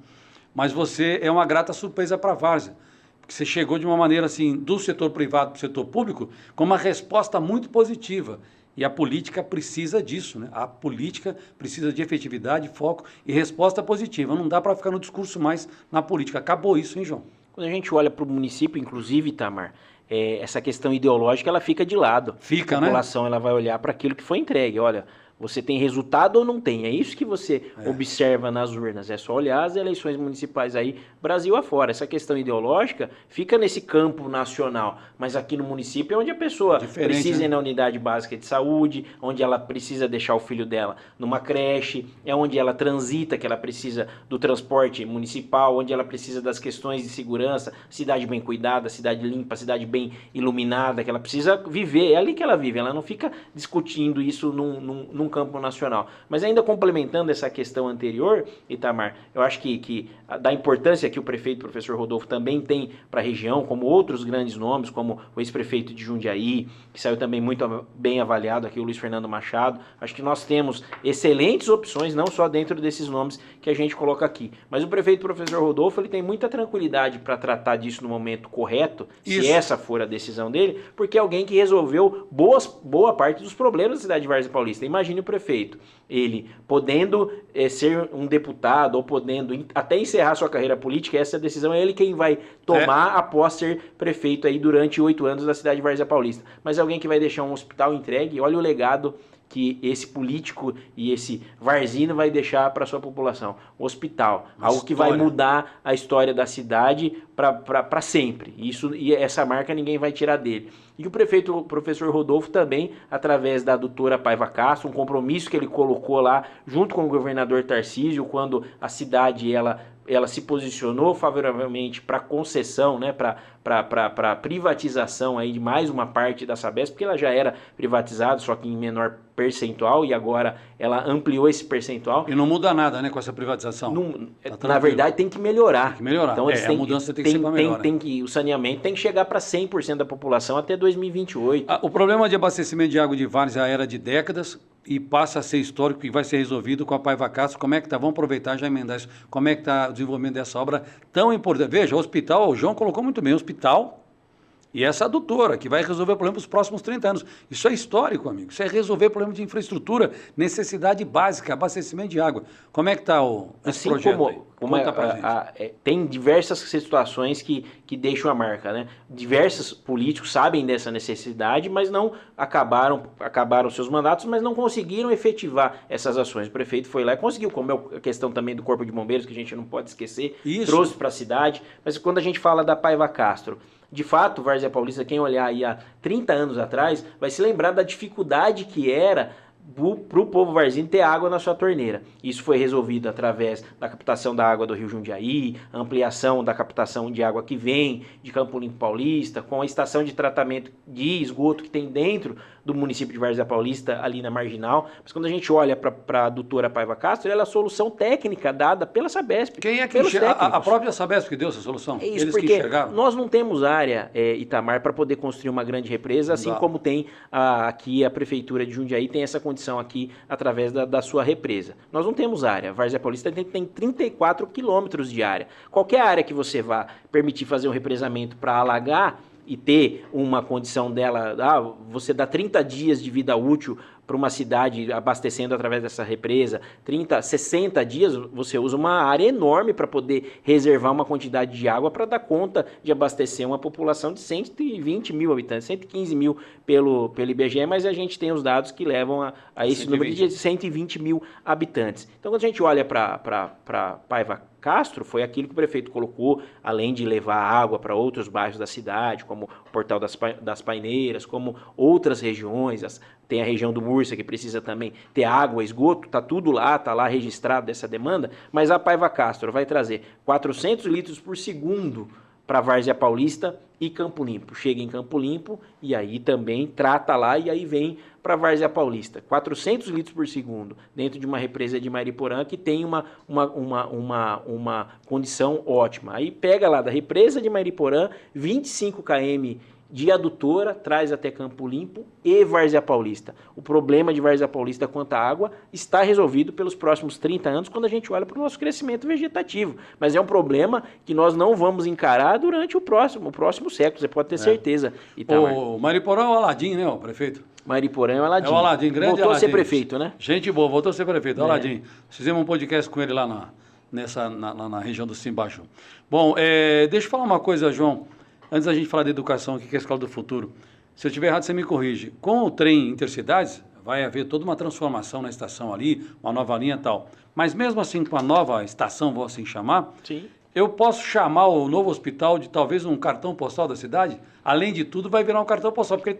A: Mas você é uma grata surpresa para a Várzea. Porque você chegou de uma maneira assim, do setor privado para o setor público, com uma resposta muito positiva. E a política precisa disso, né? A política precisa de efetividade, foco e resposta positiva. Não dá para ficar no discurso mais na política. Acabou isso, hein, João?
B: Quando a gente olha para o município, inclusive, Itamar, essa questão ideológica ela fica de lado.
A: Fica,
B: a população ela vai olhar para aquilo que foi entregue. Olha, você tem resultado ou não tem? É isso que você observa nas urnas. É só olhar as eleições municipais aí, Brasil afora. Essa questão ideológica fica nesse campo nacional. Mas aqui no município é onde a pessoa precisa ir na unidade básica de saúde, onde ela precisa deixar o filho dela numa creche, é onde ela transita, que ela precisa do transporte municipal, onde ela precisa das questões de segurança, cidade bem cuidada, cidade limpa, cidade bem iluminada, que ela precisa viver. É ali que ela vive. Ela não fica discutindo isso num campo nacional. Mas ainda complementando essa questão anterior, Itamar, eu acho que da importância que o prefeito, professor Rodolfo, também tem para a região, como outros grandes nomes, como o ex-prefeito de Jundiaí, que saiu também muito bem avaliado aqui, o Luiz Fernando Machado. Acho que nós temos excelentes opções, não só dentro desses nomes que a gente coloca aqui. Mas o prefeito, professor Rodolfo, ele tem muita tranquilidade para tratar disso no momento correto, se essa for a decisão dele, porque é alguém que resolveu boa parte dos problemas da cidade de Várzea Paulista. Imagine imagine o prefeito, ele podendo ser um deputado ou podendo até encerrar sua carreira política, essa decisão é ele quem vai tomar após ser prefeito aí durante 8 anos da cidade de Várzea Paulista. Mas alguém que vai deixar um hospital entregue, olha o legado que esse político e esse varzino vai deixar para sua população. O hospital, algo que vai mudar a história da cidade para sempre. E essa marca ninguém vai tirar dele. E o prefeito, o professor Rodolfo, também, através da doutora Paiva Castro, um compromisso que ele colocou lá, junto com o governador Tarcísio, quando a cidade ela se posicionou favoravelmente para concessão, né, para privatização aí de mais uma parte da Sabesp, porque ela já era privatizada, só que em menor percentual, e agora ela ampliou esse percentual.
A: E não muda nada, né, com essa privatização?
B: Na verdade, tem que melhorar.
A: Tem que melhorar.
B: Então,
A: a mudança tem que ser para melhor.
B: O saneamento tem que chegar para 100% da população até 2028.
A: O problema de abastecimento de água de Várzea era de décadas e passa a ser histórico e vai ser resolvido com a Paiva Castro. Como é que está? Vamos aproveitar e já emendar isso. Como é que está o desenvolvimento dessa obra tão importante? Veja, o hospital, o João colocou muito bem, o hospital e essa adutora, que vai resolver o problema dos próximos 30 anos. Isso é histórico, amigo. Isso é resolver problema de infraestrutura, necessidade básica, abastecimento de água. Como é que está esse projeto aí? Conta pra gente.
B: Tem diversas situações que deixam a marca, né? Diversos políticos sabem dessa necessidade, mas não acabaram seus mandatos, mas não conseguiram efetivar essas ações. O prefeito foi lá e conseguiu, como é a questão também do Corpo de Bombeiros, que a gente não pode esquecer, trouxe para a cidade. Mas quando a gente fala da Paiva Castro, de fato, Várzea Paulista, quem olhar aí há 30 anos atrás, vai se lembrar da dificuldade que era para o povo varzino ter água na sua torneira. Isso foi resolvido através da captação da água do Rio Jundiaí, ampliação da captação de água que vem de Campo Limpo Paulista, com a estação de tratamento de esgoto que tem dentro do município de Várzea Paulista, ali na Marginal. Mas quando a gente olha para a doutora Paiva Castro, ela é a solução técnica dada pela Sabesp.
A: Quem é que a própria Sabesp que deu essa solução?
B: É isso, porque nós não temos área, Itamar, para poder construir uma grande represa, assim como tem aqui a Prefeitura de Jundiaí, tem essa condição aqui através da sua represa. Nós não temos área. Várzea Paulista tem 34 quilômetros de área. Qualquer área que você vá permitir fazer um represamento para alagar e ter uma condição dela, você dá 30 dias de vida útil para uma cidade abastecendo através dessa represa, 60 dias, você usa uma área enorme para poder reservar uma quantidade de água para dar conta de abastecer uma população de 120 mil habitantes, 115 mil pelo IBGE, mas a gente tem os dados que levam a esse 120. Número de 120 mil habitantes. Então, quando a gente olha para Paiva Castro, foi aquilo que o prefeito colocou, além de levar água para outros bairros da cidade, como o Portal das Paineiras, como outras regiões, tem a região do Múrcia, que precisa também ter água, esgoto, está tudo lá, está lá registrado essa demanda, mas a Paiva Castro vai trazer 400 litros por segundo para Várzea Paulista e Campo Limpo. Chega em Campo Limpo e aí também trata lá e aí vem para Várzea Paulista. 400 litros por segundo dentro de uma represa de Mariporã que tem uma condição ótima. Aí pega lá da represa de Mariporã, 25 km de adutora, traz até Campo Limpo e Várzea Paulista. O problema de Várzea Paulista quanto à água está resolvido pelos próximos 30 anos quando a gente olha para o nosso crescimento vegetativo. Mas é um problema que nós não vamos encarar durante o próximo século, você pode ter certeza. Itamar.
A: O Mariporã é o Aladim, né, o prefeito?
B: Mariporã é o Aladim.
A: É o Aladim, grande
B: voltou a ser prefeito, né?
A: Gente boa, voltou a ser prefeito, Aladim. Fizemos um podcast com ele lá na região do Cimbaju. Bom, deixa eu falar uma coisa, João. Antes da gente falar de educação aqui, que é a Escola do Futuro, se eu estiver errado, você me corrige. Com o trem intercidades, vai haver toda uma transformação na estação ali, uma nova linha e tal. Mas mesmo assim, com a nova estação, vou assim chamar,
B: sim,
A: eu posso chamar o novo hospital de talvez um cartão postal da cidade? Além de tudo, vai virar um cartão postal, porque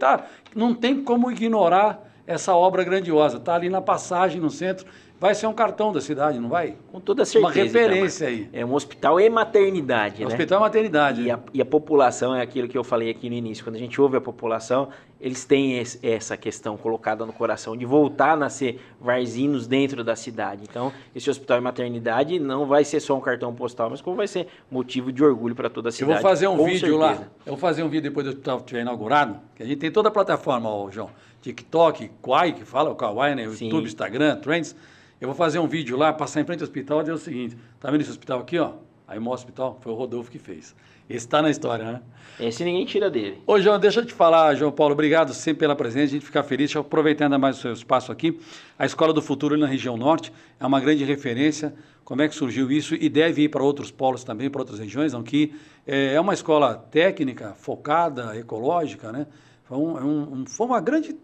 A: não tem como ignorar essa obra grandiosa. Está ali na passagem, no centro. Vai ser um cartão da cidade, não vai?
B: Com toda certeza.
A: Uma referência aí.
B: É um hospital e maternidade, né?
A: Hospital e maternidade.
B: E a população, é aquilo que eu falei aqui no início, quando a gente ouve a população, eles têm essa questão colocada no coração de voltar a nascer varzinos dentro da cidade. Então, esse hospital e maternidade não vai ser só um cartão postal, mas como vai ser motivo de orgulho para toda a cidade.
A: Eu vou fazer um vídeo lá, eu vou fazer um vídeo depois do hospital estiver inaugurado, que a gente tem toda a plataforma, ó, João, TikTok, Quai, que fala, o Kawaii, né?
B: Sim.
A: YouTube, Instagram, Trends. Eu vou fazer um vídeo lá, passar em frente ao hospital e dizer o seguinte, tá vendo esse hospital aqui, ó? Aí o hospital foi o Rodolfo que fez. Esse está na história, né?
B: Esse ninguém tira dele.
A: Ô, João, deixa eu te falar, João Paulo, obrigado sempre pela presença, a gente fica feliz. Deixa eu aproveitar ainda mais o seu espaço aqui. A Escola do Futuro na região norte é uma grande referência. Como é que surgiu isso? E deve ir para outros polos também, para outras regiões, não? Que é uma escola técnica, focada, ecológica, né? Foi uma grande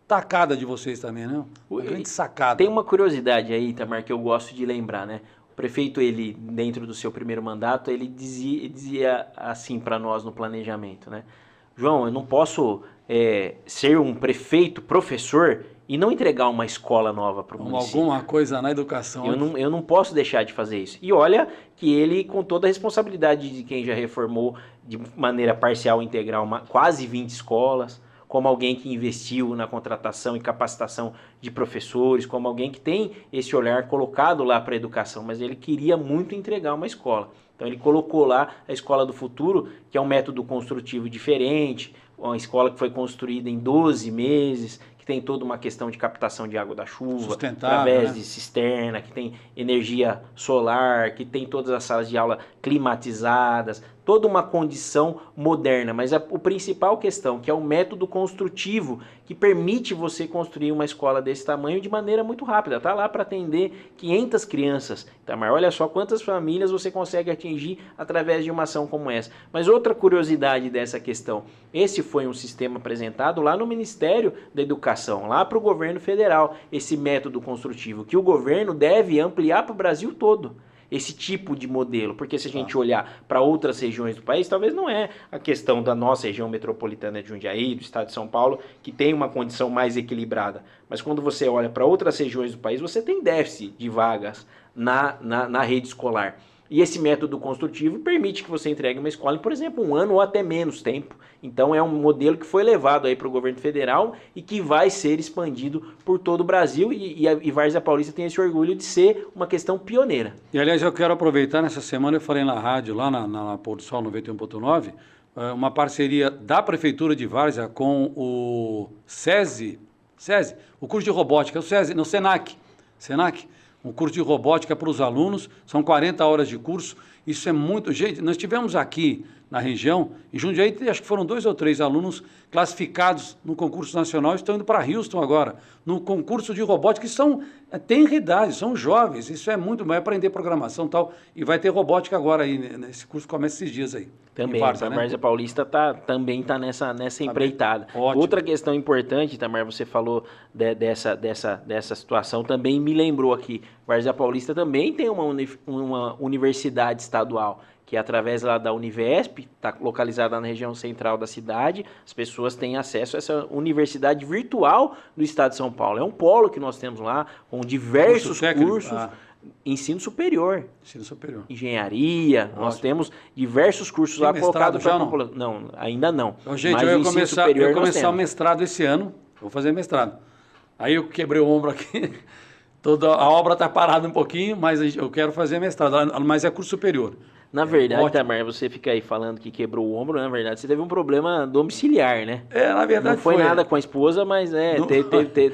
A: tacada de vocês também, né? Uma grande sacada.
B: Tem uma curiosidade aí, Itamar, que eu gosto de lembrar, né? O prefeito, ele, dentro do seu primeiro mandato, ele dizia assim para nós no planejamento, né? João, eu não posso ser um prefeito, professor, e não entregar uma escola nova para o município.
A: Alguma coisa na educação.
B: Eu não posso deixar de fazer isso. E olha que ele, com toda a responsabilidade de quem já reformou de maneira parcial e integral quase 20 escolas, como alguém que investiu na contratação e capacitação de professores, como alguém que tem esse olhar colocado lá para a educação, mas ele queria muito entregar uma escola. Então ele colocou lá a Escola do Futuro, que é um método construtivo diferente, uma escola que foi construída em 12 meses, que tem toda uma questão de captação de água da chuva, através de cisterna, que tem energia solar, que tem todas as salas de aula climatizadas, toda uma condição moderna, mas a principal questão, que é o método construtivo, que permite você construir uma escola desse tamanho de maneira muito rápida. Está lá para atender 500 crianças. Itamar, olha só quantas famílias você consegue atingir através de uma ação como essa. Mas outra curiosidade dessa questão, esse foi um sistema apresentado lá no Ministério da Educação, lá para o governo federal, esse método construtivo, que o governo deve ampliar para o Brasil todo. Esse tipo de modelo, porque se a gente olhar para outras regiões do país, talvez não é a questão da nossa região metropolitana de Jundiaí, do estado de São Paulo, que tem uma condição mais equilibrada, mas quando você olha para outras regiões do país, você tem déficit de vagas na rede escolar. E esse método construtivo permite que você entregue uma escola em, por exemplo, 1 ano ou até menos tempo. Então é um modelo que foi levado aí para o governo federal e que vai ser expandido por todo o Brasil, e Várzea Paulista tem esse orgulho de ser uma questão pioneira.
A: E aliás, eu quero aproveitar, nessa semana eu falei na rádio, lá na Pôr do Sol 91.9, uma parceria da Prefeitura de Várzea com o SESI, o curso de robótica, o SESI, no Senac, um curso de robótica para os alunos, são 40 horas de curso, isso é muito... Gente, nós tivemos aqui na região, em Jundiaí, acho que foram 2 ou 3 alunos classificados no concurso nacional, estão indo para Houston agora, no concurso de robótica, que têm idade, são jovens, isso é muito, vai aprender programação e tal, e vai ter robótica agora aí, esse curso começa esses dias aí.
B: Também, a Várzea Paulista também está nessa empreitada.
A: Ótimo.
B: Outra questão importante, Itamar, você falou dessa situação, também me lembrou aqui, Várzea Paulista também tem uma universidade estadual, que através lá da Univesp, está localizada na região central da cidade, as pessoas têm acesso a essa universidade virtual do estado de São Paulo. É um polo que nós temos lá, com diversos cursos, ensino superior, engenharia, nós temos diversos cursos lá colocados para a população. Não, ainda não.
A: Então, gente, eu ia começar o mestrado esse ano, vou fazer mestrado. Aí eu quebrei o ombro aqui, a obra está parada um pouquinho, mas eu quero fazer mestrado, mas é curso superior.
B: Na verdade, Itamar, você fica aí falando que quebrou o ombro, na verdade, você teve um problema domiciliar, né?
A: Na verdade
B: não foi nada com a esposa, mas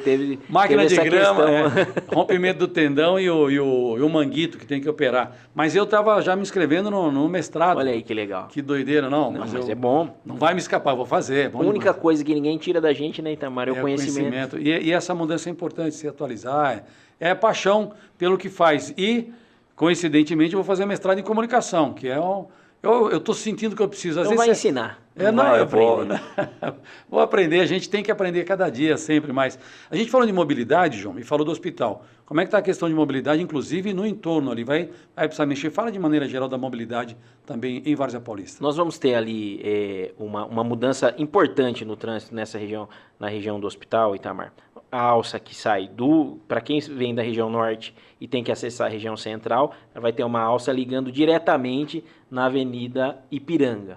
B: teve
A: máquina de grama, rompimento do tendão e o manguito que tem que operar. Mas eu estava já me inscrevendo no mestrado.
B: Olha aí que legal.
A: Que doideira, não mas é bom. Não vai me escapar, vou fazer.
B: A única coisa que ninguém tira da gente, né, Itamar, é o conhecimento.
A: E essa mudança é importante, se atualizar, é paixão pelo que faz. E coincidentemente, eu vou fazer mestrado em comunicação, que eu estou sentindo que eu preciso.
B: Às vezes vai ensinar.
A: Vou aprender, a gente tem que aprender cada dia, sempre mais. A gente falou de mobilidade, João, e falou do hospital. Como é que está a questão de mobilidade, inclusive no entorno ali? Vai precisar mexer? Fala de maneira geral da mobilidade também em Várzea Paulista.
B: Nós vamos ter ali uma mudança importante no trânsito nessa região, na região do hospital, Itamar. A alça que sai para quem vem da região norte e tem que acessar a região central, vai ter uma alça ligando diretamente na Avenida Ipiranga,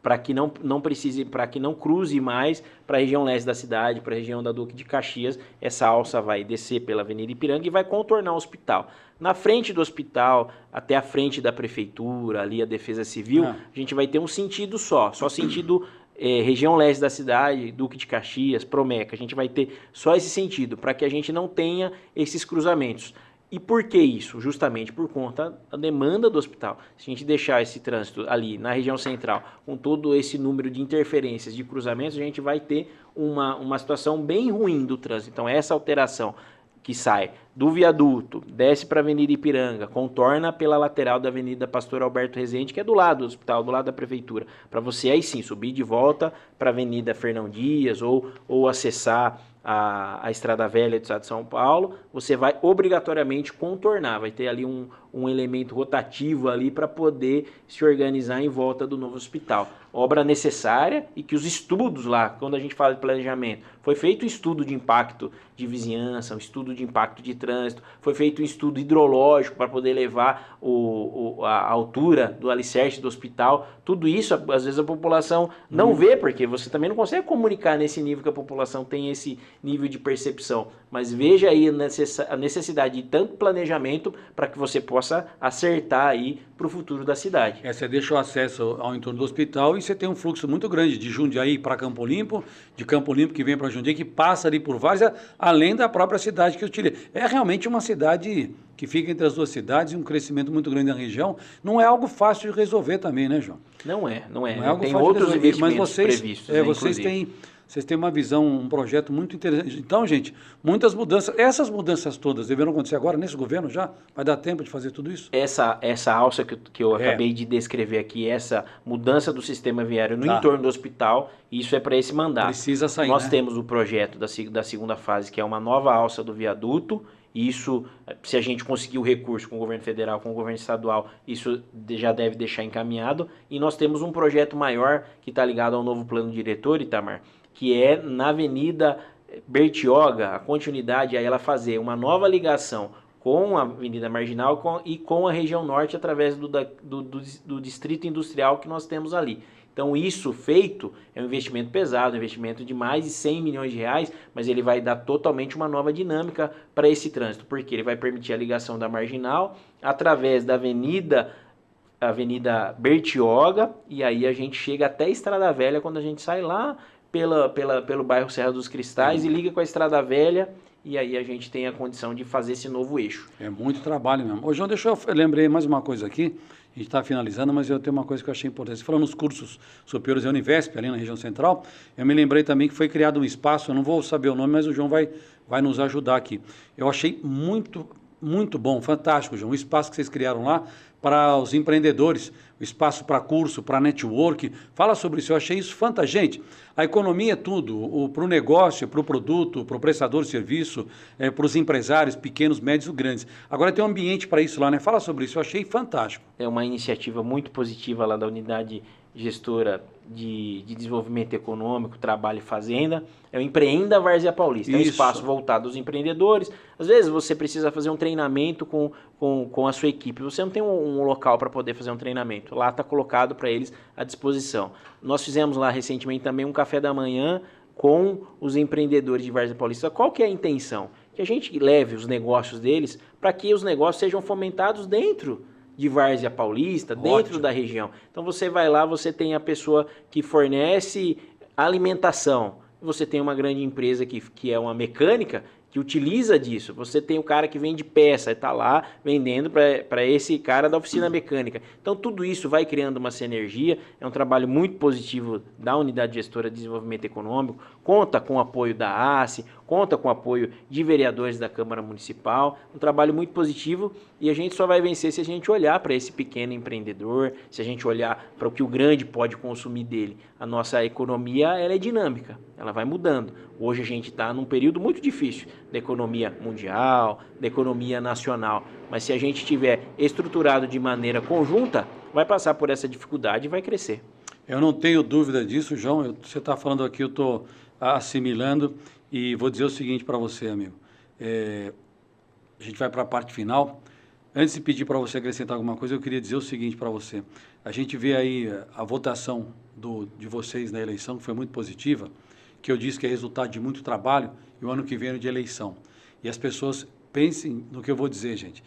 B: para que não precise, para que não cruze mais para a região leste da cidade, para a região da Duque de Caxias. Essa alça vai descer pela Avenida Ipiranga e vai contornar o hospital. Na frente do hospital, até a frente da prefeitura, ali a Defesa Civil, a gente vai ter um sentido só sentido região leste da cidade, Duque de Caxias, Promeca. A gente vai ter só esse sentido, para que a gente não tenha esses cruzamentos. E por que isso? Justamente por conta da demanda do hospital. Se a gente deixar esse trânsito ali na região central, com todo esse número de interferências, de cruzamentos, a gente vai ter uma situação bem ruim do trânsito. Então, essa alteração que sai do viaduto, desce para a Avenida Ipiranga, contorna pela lateral da Avenida Pastor Alberto Rezende, que é do lado do hospital, do lado da prefeitura, para você aí sim subir de volta para a Avenida Fernão Dias ou acessar a Estrada Velha do estado de São Paulo, você vai obrigatoriamente contornar, vai ter ali um elemento rotativo ali para poder se organizar em volta do novo hospital. Obra necessária e que os estudos lá, quando a gente fala de planejamento, foi feito um estudo de impacto de vizinhança, um estudo de impacto de trânsito, foi feito um estudo hidrológico para poder levar a altura do alicerce do hospital. Tudo isso, às vezes a população não vê, porque você também não consegue comunicar nesse nível que a população tem esse nível de percepção. Mas veja aí a necessidade de tanto planejamento para que você possa acertar aí para o futuro da cidade.
A: Você deixa o acesso ao entorno do hospital e você tem um fluxo muito grande de Jundiaí para Campo Limpo, de Campo Limpo que vem para Jundiaí, que passa ali por várias, além da própria cidade que utiliza. É realmente uma cidade que fica entre as duas cidades, um crescimento muito grande na região. Não é algo fácil de resolver também, né, João?
B: Não é.
A: Não é algo fácil
B: outros
A: de resolver,
B: investimentos
A: mas vocês,
B: previstos.
A: Vocês têm uma visão, um projeto muito interessante. Então, gente, muitas mudanças. Essas mudanças todas deverão acontecer agora nesse governo já? Vai dar tempo de fazer tudo isso?
B: Essa alça que eu acabei de descrever aqui, essa mudança do sistema viário no entorno do hospital, isso é para esse mandato.
A: Precisa sair,
B: Nós temos o projeto da segunda fase, que é uma nova alça do viaduto. Isso, se a gente conseguir o recurso com o governo federal, com o governo estadual, isso já deve deixar encaminhado. E nós temos um projeto maior que está ligado ao novo plano diretor, Itamar, que é na Avenida Bertioga, a continuidade, aí ela fazer uma nova ligação com a Avenida Marginal e com a região norte através do distrito industrial que nós temos ali. Então isso feito é um investimento pesado, um investimento de mais de 100 milhões de reais, mas ele vai dar totalmente uma nova dinâmica para esse trânsito, porque ele vai permitir a ligação da Marginal através da Avenida Bertioga, e aí a gente chega até a Estrada Velha quando a gente sai lá pelo bairro Serra dos Cristais e liga com a Estrada Velha, e aí a gente tem a condição de fazer esse novo eixo.
A: É muito trabalho mesmo. Ô, João, eu lembrei mais uma coisa aqui, a gente está finalizando, mas eu tenho uma coisa que eu achei importante. Você falou nos cursos superiores da Univesp, ali na região central, eu me lembrei também que foi criado um espaço, eu não vou saber o nome, mas o João vai nos ajudar aqui. Eu achei muito bom, fantástico, João, o espaço que vocês criaram lá para os empreendedores, o espaço para curso, para network. Fala sobre isso, eu achei isso fantástico. Gente, a economia é tudo, para o negócio, para o produto, para o prestador de serviço, para os empresários, pequenos, médios e grandes. Agora tem um ambiente para isso lá, né? Fala sobre isso, eu achei fantástico.
B: É uma iniciativa muito positiva lá da unidade gestora de desenvolvimento econômico, trabalho e fazenda, é o Empreenda Várzea Paulista. É um espaço voltado aos empreendedores. Às vezes você precisa fazer um treinamento com a sua equipe, você não tem um local para poder fazer um treinamento, lá está colocado para eles à disposição. Nós fizemos lá recentemente também um café da manhã com os empreendedores de Várzea Paulista. Qual que é a intenção? Que a gente leve os negócios deles para que os negócios sejam fomentados dentro de Várzea Paulista, dentro da região. Então você vai lá, você tem a pessoa que fornece alimentação, você tem uma grande empresa que é uma mecânica, que utiliza disso. Você tem o cara que vende peça, está lá vendendo para esse cara da oficina mecânica. Então tudo isso vai criando uma sinergia, é um trabalho muito positivo da Unidade Gestora de Desenvolvimento Econômico, conta com o apoio da ACE, conta com o apoio de vereadores da Câmara Municipal, um trabalho muito positivo, e a gente só vai vencer se a gente olhar para esse pequeno empreendedor, se a gente olhar para o que o grande pode consumir dele. A nossa economia, ela é dinâmica, ela vai mudando. Hoje a gente está num período muito difícil da economia mundial, da economia nacional, mas se a gente estiver estruturado de maneira conjunta, vai passar por essa dificuldade e vai crescer.
A: Eu não tenho dúvida disso, João. Você está falando aqui, eu estou assimilando, e vou dizer o seguinte para você, amigo. A gente vai para a parte final. Antes de pedir para você acrescentar alguma coisa, eu queria dizer o seguinte para você. A gente vê aí a votação de vocês na eleição, que foi muito positiva, que eu disse que é resultado de muito trabalho, e o ano que vem é de eleição. E as pessoas pensem no que eu vou dizer, gente.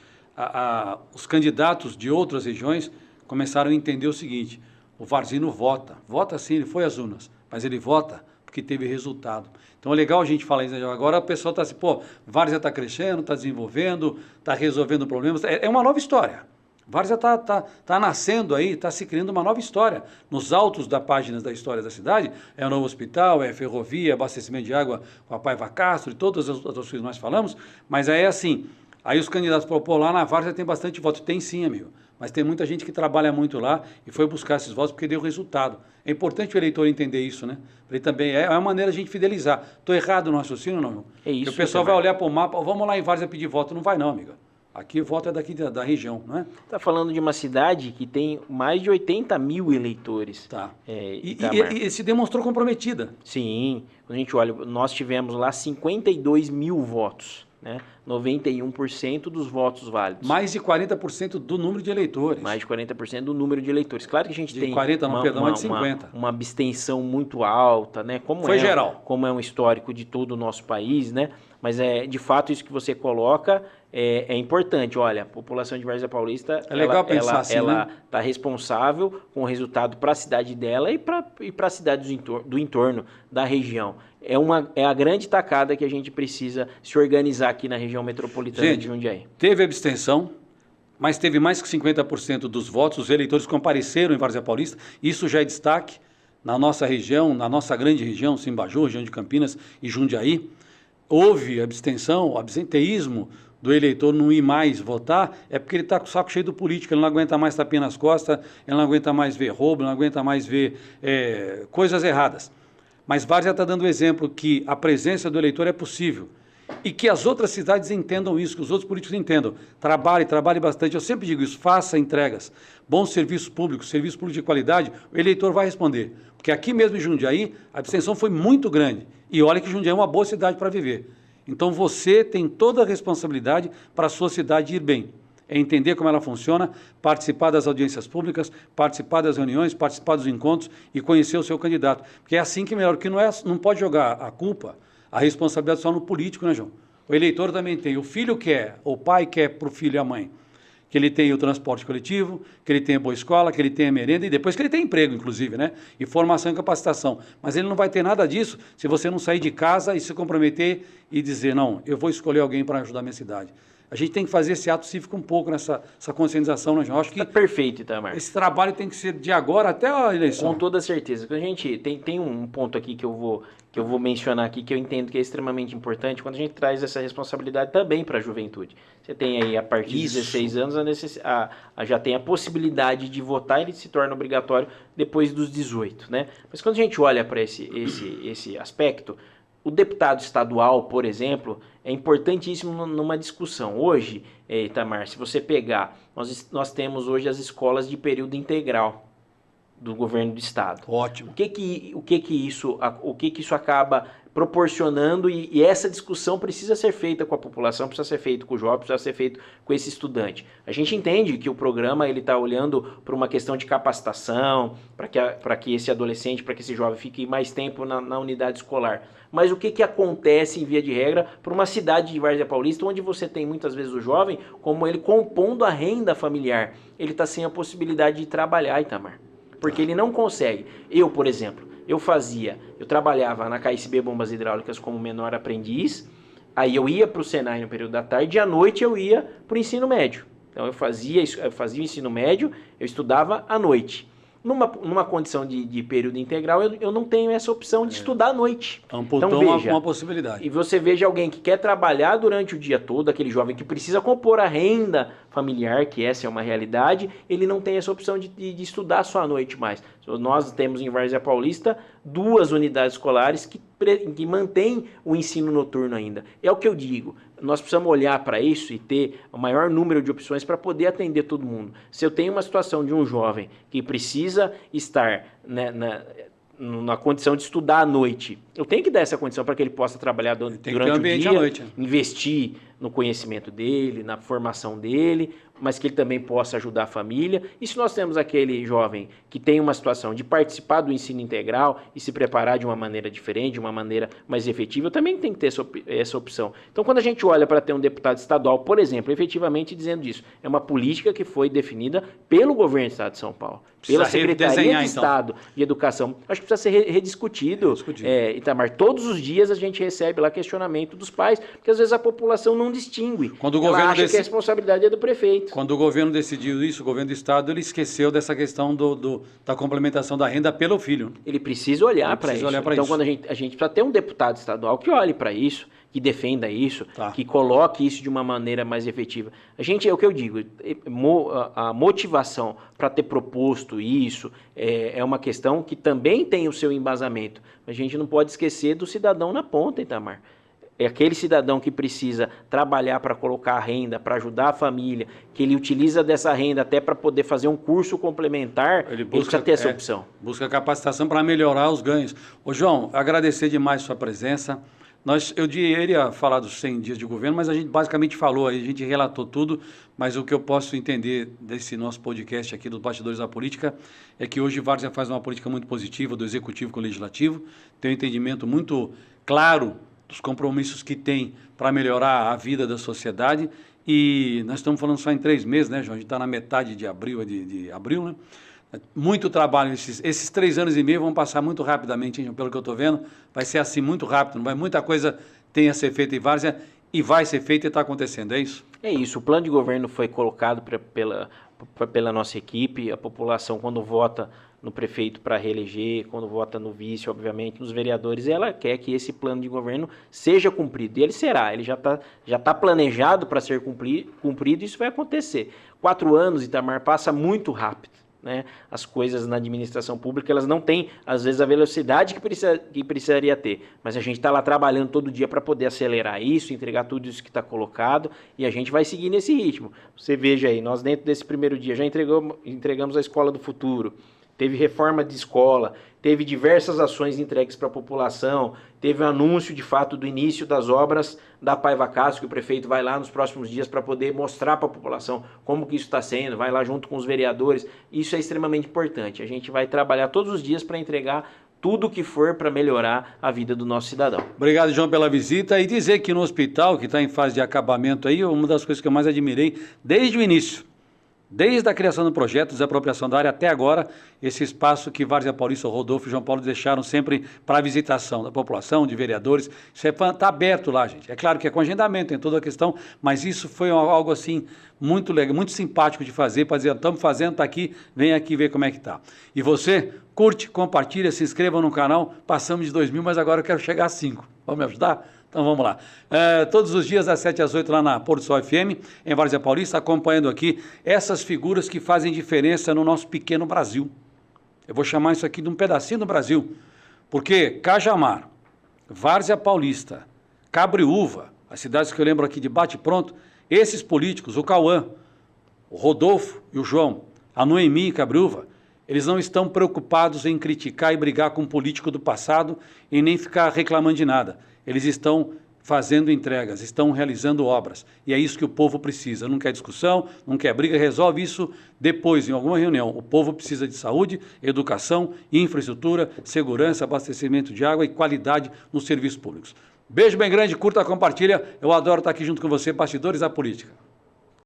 A: Os candidatos de outras regiões começaram a entender o seguinte: o Varzino vota sim, ele foi às urnas, mas ele vota porque teve resultado. Então é legal a gente falar isso. Agora o pessoal está assim, pô, Várzea está crescendo, está desenvolvendo, está resolvendo problemas. É uma nova história. Várzea está nascendo aí, está se criando uma nova história. Nos altos da página da história da cidade, é o novo hospital, é ferrovia, abastecimento de água com a Paiva Castro e todas as outras coisas que nós falamos, mas aí é assim, aí os candidatos lá na Várzea tem bastante voto. Tem sim, amigo, mas tem muita gente que trabalha muito lá e foi buscar esses votos porque deu resultado. É importante o eleitor entender isso, né? Ele também é uma maneira de a gente fidelizar. Estou errado no raciocínio, não?
B: É isso.
A: Porque o pessoal vai olhar para o mapa, vamos lá em Várzea pedir voto. Não vai não, amiga. Aqui o voto é daqui da região, não é?
B: Está falando de uma cidade que tem mais de 80 mil eleitores.
A: Tá. E se demonstrou comprometida.
B: Sim. Quando a gente olha, nós tivemos lá 52 mil votos, né? 91% dos votos válidos.
A: Mais de 40% do número de eleitores.
B: Mais de 40% do número de eleitores. Claro que a gente tem
A: 40, não, perdão, mais de 50.
B: Uma abstenção muito alta, né?
A: Foi geral.
B: Como é um histórico de todo o nosso país, né? Mas de fato isso que você coloca é importante. Olha, a população de Várzea Paulista,
A: é legal pensar assim,
B: ela está responsável com o resultado para a cidade dela e para as cidades do entorno da região. É a grande tacada que a gente precisa se organizar aqui na região metropolitana de Jundiaí.
A: Teve abstenção, mas teve mais que 50% dos votos, os eleitores compareceram em Várzea Paulista. Isso já é destaque na nossa região, na nossa grande região, Simbaju, região de Campinas e Jundiaí. Houve abstenção, absenteísmo do eleitor não ir mais votar, é porque ele está com o saco cheio do político, ele não aguenta mais tapinha nas costas, ele não aguenta mais ver roubo, não aguenta mais ver coisas erradas. Mas Várzea está dando exemplo que a presença do eleitor é possível e que as outras cidades entendam isso, que os outros políticos entendam. Trabalhe bastante. Eu sempre digo isso, faça entregas, bons serviços públicos, serviço público de qualidade, o eleitor vai responder. Porque aqui mesmo em Jundiaí, a abstenção foi muito grande. E olha que Jundiaí é uma boa cidade para viver. Então você tem toda a responsabilidade para a sua cidade ir bem. É entender como ela funciona, participar das audiências públicas, participar das reuniões, participar dos encontros e conhecer o seu candidato. Porque é assim que melhor, porque não pode jogar a culpa, a responsabilidade só no político, né, João? O eleitor também tem. O filho quer, o pai quer para o filho e a mãe que ele tenha o transporte coletivo, que ele tenha boa escola, que ele tenha merenda e depois que ele tenha emprego, inclusive, né? E formação e capacitação. Mas ele não vai ter nada disso se você não sair de casa e se comprometer e dizer, não, eu vou escolher alguém para ajudar a minha cidade. A gente tem que fazer esse ato cívico um pouco nessa conscientização, né, João? Acho que
B: perfeito, Itamar.
A: Esse trabalho tem que ser de agora até a eleição.
B: Com toda certeza. A gente tem um ponto aqui que eu vou mencionar aqui, que eu entendo que é extremamente importante, quando a gente traz essa responsabilidade também para a juventude. Você tem aí, a partir de 16 anos, já tem a possibilidade de votar, ele se torna obrigatório depois dos 18, né? Mas quando a gente olha para esse aspecto, o deputado estadual, por exemplo, é importantíssimo numa discussão. Hoje, Itamar, se você pegar, nós temos hoje as escolas de período integral do governo do estado.
A: Ótimo.
B: O que isso acaba proporcionando e essa discussão precisa ser feita com a população, precisa ser feita com o jovem, precisa ser feito com esse estudante. A gente entende que o programa ele está olhando para uma questão de capacitação, para que esse adolescente, para que esse jovem fique mais tempo na unidade escolar. Mas o que acontece, em via de regra, para uma cidade de Várzea Paulista, onde você tem muitas vezes o jovem, como ele compondo a renda familiar, ele está sem a possibilidade de trabalhar, Itamar. Porque ele não consegue. Eu, por exemplo, eu trabalhava na KSB Bombas Hidráulicas como menor aprendiz, aí eu ia para o Senai no período da tarde e à noite eu ia para o ensino médio. Então eu fazia o ensino médio, eu estudava à noite. Numa condição de período integral, eu não tenho essa opção de estudar à noite.
A: Amputou
B: então, veja,
A: uma possibilidade.
B: E você veja alguém que quer trabalhar durante o dia todo, aquele jovem que precisa compor a renda familiar, que essa é uma realidade, ele não tem essa opção de estudar só à noite mais. Nós temos em Várzea Paulista 2 unidades escolares que mantêm o ensino noturno ainda. É o que eu digo. Nós precisamos olhar para isso e ter o maior número de opções para poder atender todo mundo. Se eu tenho uma situação de um jovem que precisa estar na condição de estudar à noite, eu tenho que dar essa condição para que ele possa trabalhar durante o dia, investir no conhecimento dele, na formação dele, mas que ele também possa ajudar a família. E se nós temos aquele jovem que tem uma situação de participar do ensino integral e se preparar de uma maneira diferente, de uma maneira mais efetiva, também tem que ter essa opção. Então, quando a gente olha para ter um deputado estadual, por exemplo, efetivamente dizendo isso, é uma política que foi definida pelo governo do Estado de São Paulo, pela Secretaria de Estado de Educação. Acho que precisa ser rediscutido, Itamar. Todos os dias a gente recebe lá questionamento dos pais, porque às vezes a população não distingue.
A: Quando o governo
B: acha que a responsabilidade é do prefeito.
A: Quando o governo decidiu isso, o governo do Estado, ele esqueceu dessa questão da complementação da renda pelo filho.
B: Ele precisa olhar para isso. Então, quando a gente precisa ter um deputado estadual que olhe para isso, que defenda isso, que coloque isso de uma maneira mais efetiva. É o que eu digo, a motivação para ter proposto isso é uma questão que também tem o seu embasamento. A gente não pode esquecer do cidadão na ponta, Itamar. É aquele cidadão que precisa trabalhar para colocar a renda, para ajudar a família, que ele utiliza dessa renda até para poder fazer um curso complementar, ele precisa ter essa opção.
A: Busca capacitação para melhorar os ganhos. Ô João, agradecer demais sua presença. Eu iria falar dos 100 dias de governo, mas a gente basicamente falou aí, a gente relatou tudo, mas o que eu posso entender desse nosso podcast aqui dos Bastidores da Política é que hoje Várzea faz uma política muito positiva do Executivo com o Legislativo, tem um entendimento muito claro dos compromissos que tem para melhorar a vida da sociedade, e nós estamos falando só em 3 meses, né, João? A gente está na metade de abril, né? Muito trabalho, esses 3 anos e meio vão passar muito rapidamente, hein, pelo que eu estou vendo, vai ser assim muito rápido, não vai, muita coisa tem a ser feita em Várzea, e vai ser feita e está acontecendo, é isso?
B: É isso, o plano de governo foi colocado pela nossa equipe, a população quando vota no prefeito para reeleger, quando vota no vice, obviamente, nos vereadores, ela quer que esse plano de governo seja cumprido. E ele será, ele já tá planejado para ser cumprido, e isso vai acontecer. 4 anos, Itamar, passa muito rápido. Né? As coisas na administração pública, elas não têm, às vezes, a velocidade que precisaria ter. Mas a gente está lá trabalhando todo dia para poder acelerar isso, entregar tudo isso que está colocado, e a gente vai seguir nesse ritmo. Você veja aí, nós dentro desse primeiro dia já entregamos a Escola do Futuro, teve reforma de escola, teve diversas ações entregues para a população, teve o anúncio, de fato, do início das obras da Paiva Castro, que o prefeito vai lá nos próximos dias para poder mostrar para a população como que isso está sendo, vai lá junto com os vereadores. Isso é extremamente importante. A gente vai trabalhar todos os dias para entregar tudo o que for para melhorar a vida do nosso cidadão.
A: Obrigado, João, pela visita, e dizer que no hospital, que está em fase de acabamento aí, uma das coisas que eu mais admirei desde o início, desde a criação do projeto, desapropriação da área até agora, esse espaço que Várzea Paulista, o Rodolfo e João Paulo deixaram sempre para a visitação da população, de vereadores, isso está aberto lá, gente. É claro que é com agendamento, tem toda a questão, mas isso foi algo assim muito legal, muito simpático de fazer, para dizer, estamos fazendo, está aqui, vem aqui ver como é que está. E você, curte, compartilha, se inscreva no canal, passamos de 2.000, mas agora eu quero chegar a 5. Vamos me ajudar? Então vamos lá. Todos os dias, das 7 às 8, lá na Pôr do Sol FM, em Várzea Paulista, acompanhando aqui essas figuras que fazem diferença no nosso pequeno Brasil. Eu vou chamar isso aqui de um pedacinho do Brasil, porque Cajamar, Várzea Paulista, Cabriúva, as cidades que eu lembro aqui de bate-pronto, esses políticos, o Cauã, o Rodolfo e o João, a Noemi e Cabriúva, eles não estão preocupados em criticar e brigar com um político do passado e nem ficar reclamando de nada. Eles estão fazendo entregas, estão realizando obras. E é isso que o povo precisa. Não quer discussão, não quer briga, resolve isso depois, em alguma reunião. O povo precisa de saúde, educação, infraestrutura, segurança, abastecimento de água e qualidade nos serviços públicos. Beijo bem grande, curta, compartilha. Eu adoro estar aqui junto com você, Bastidores da Política.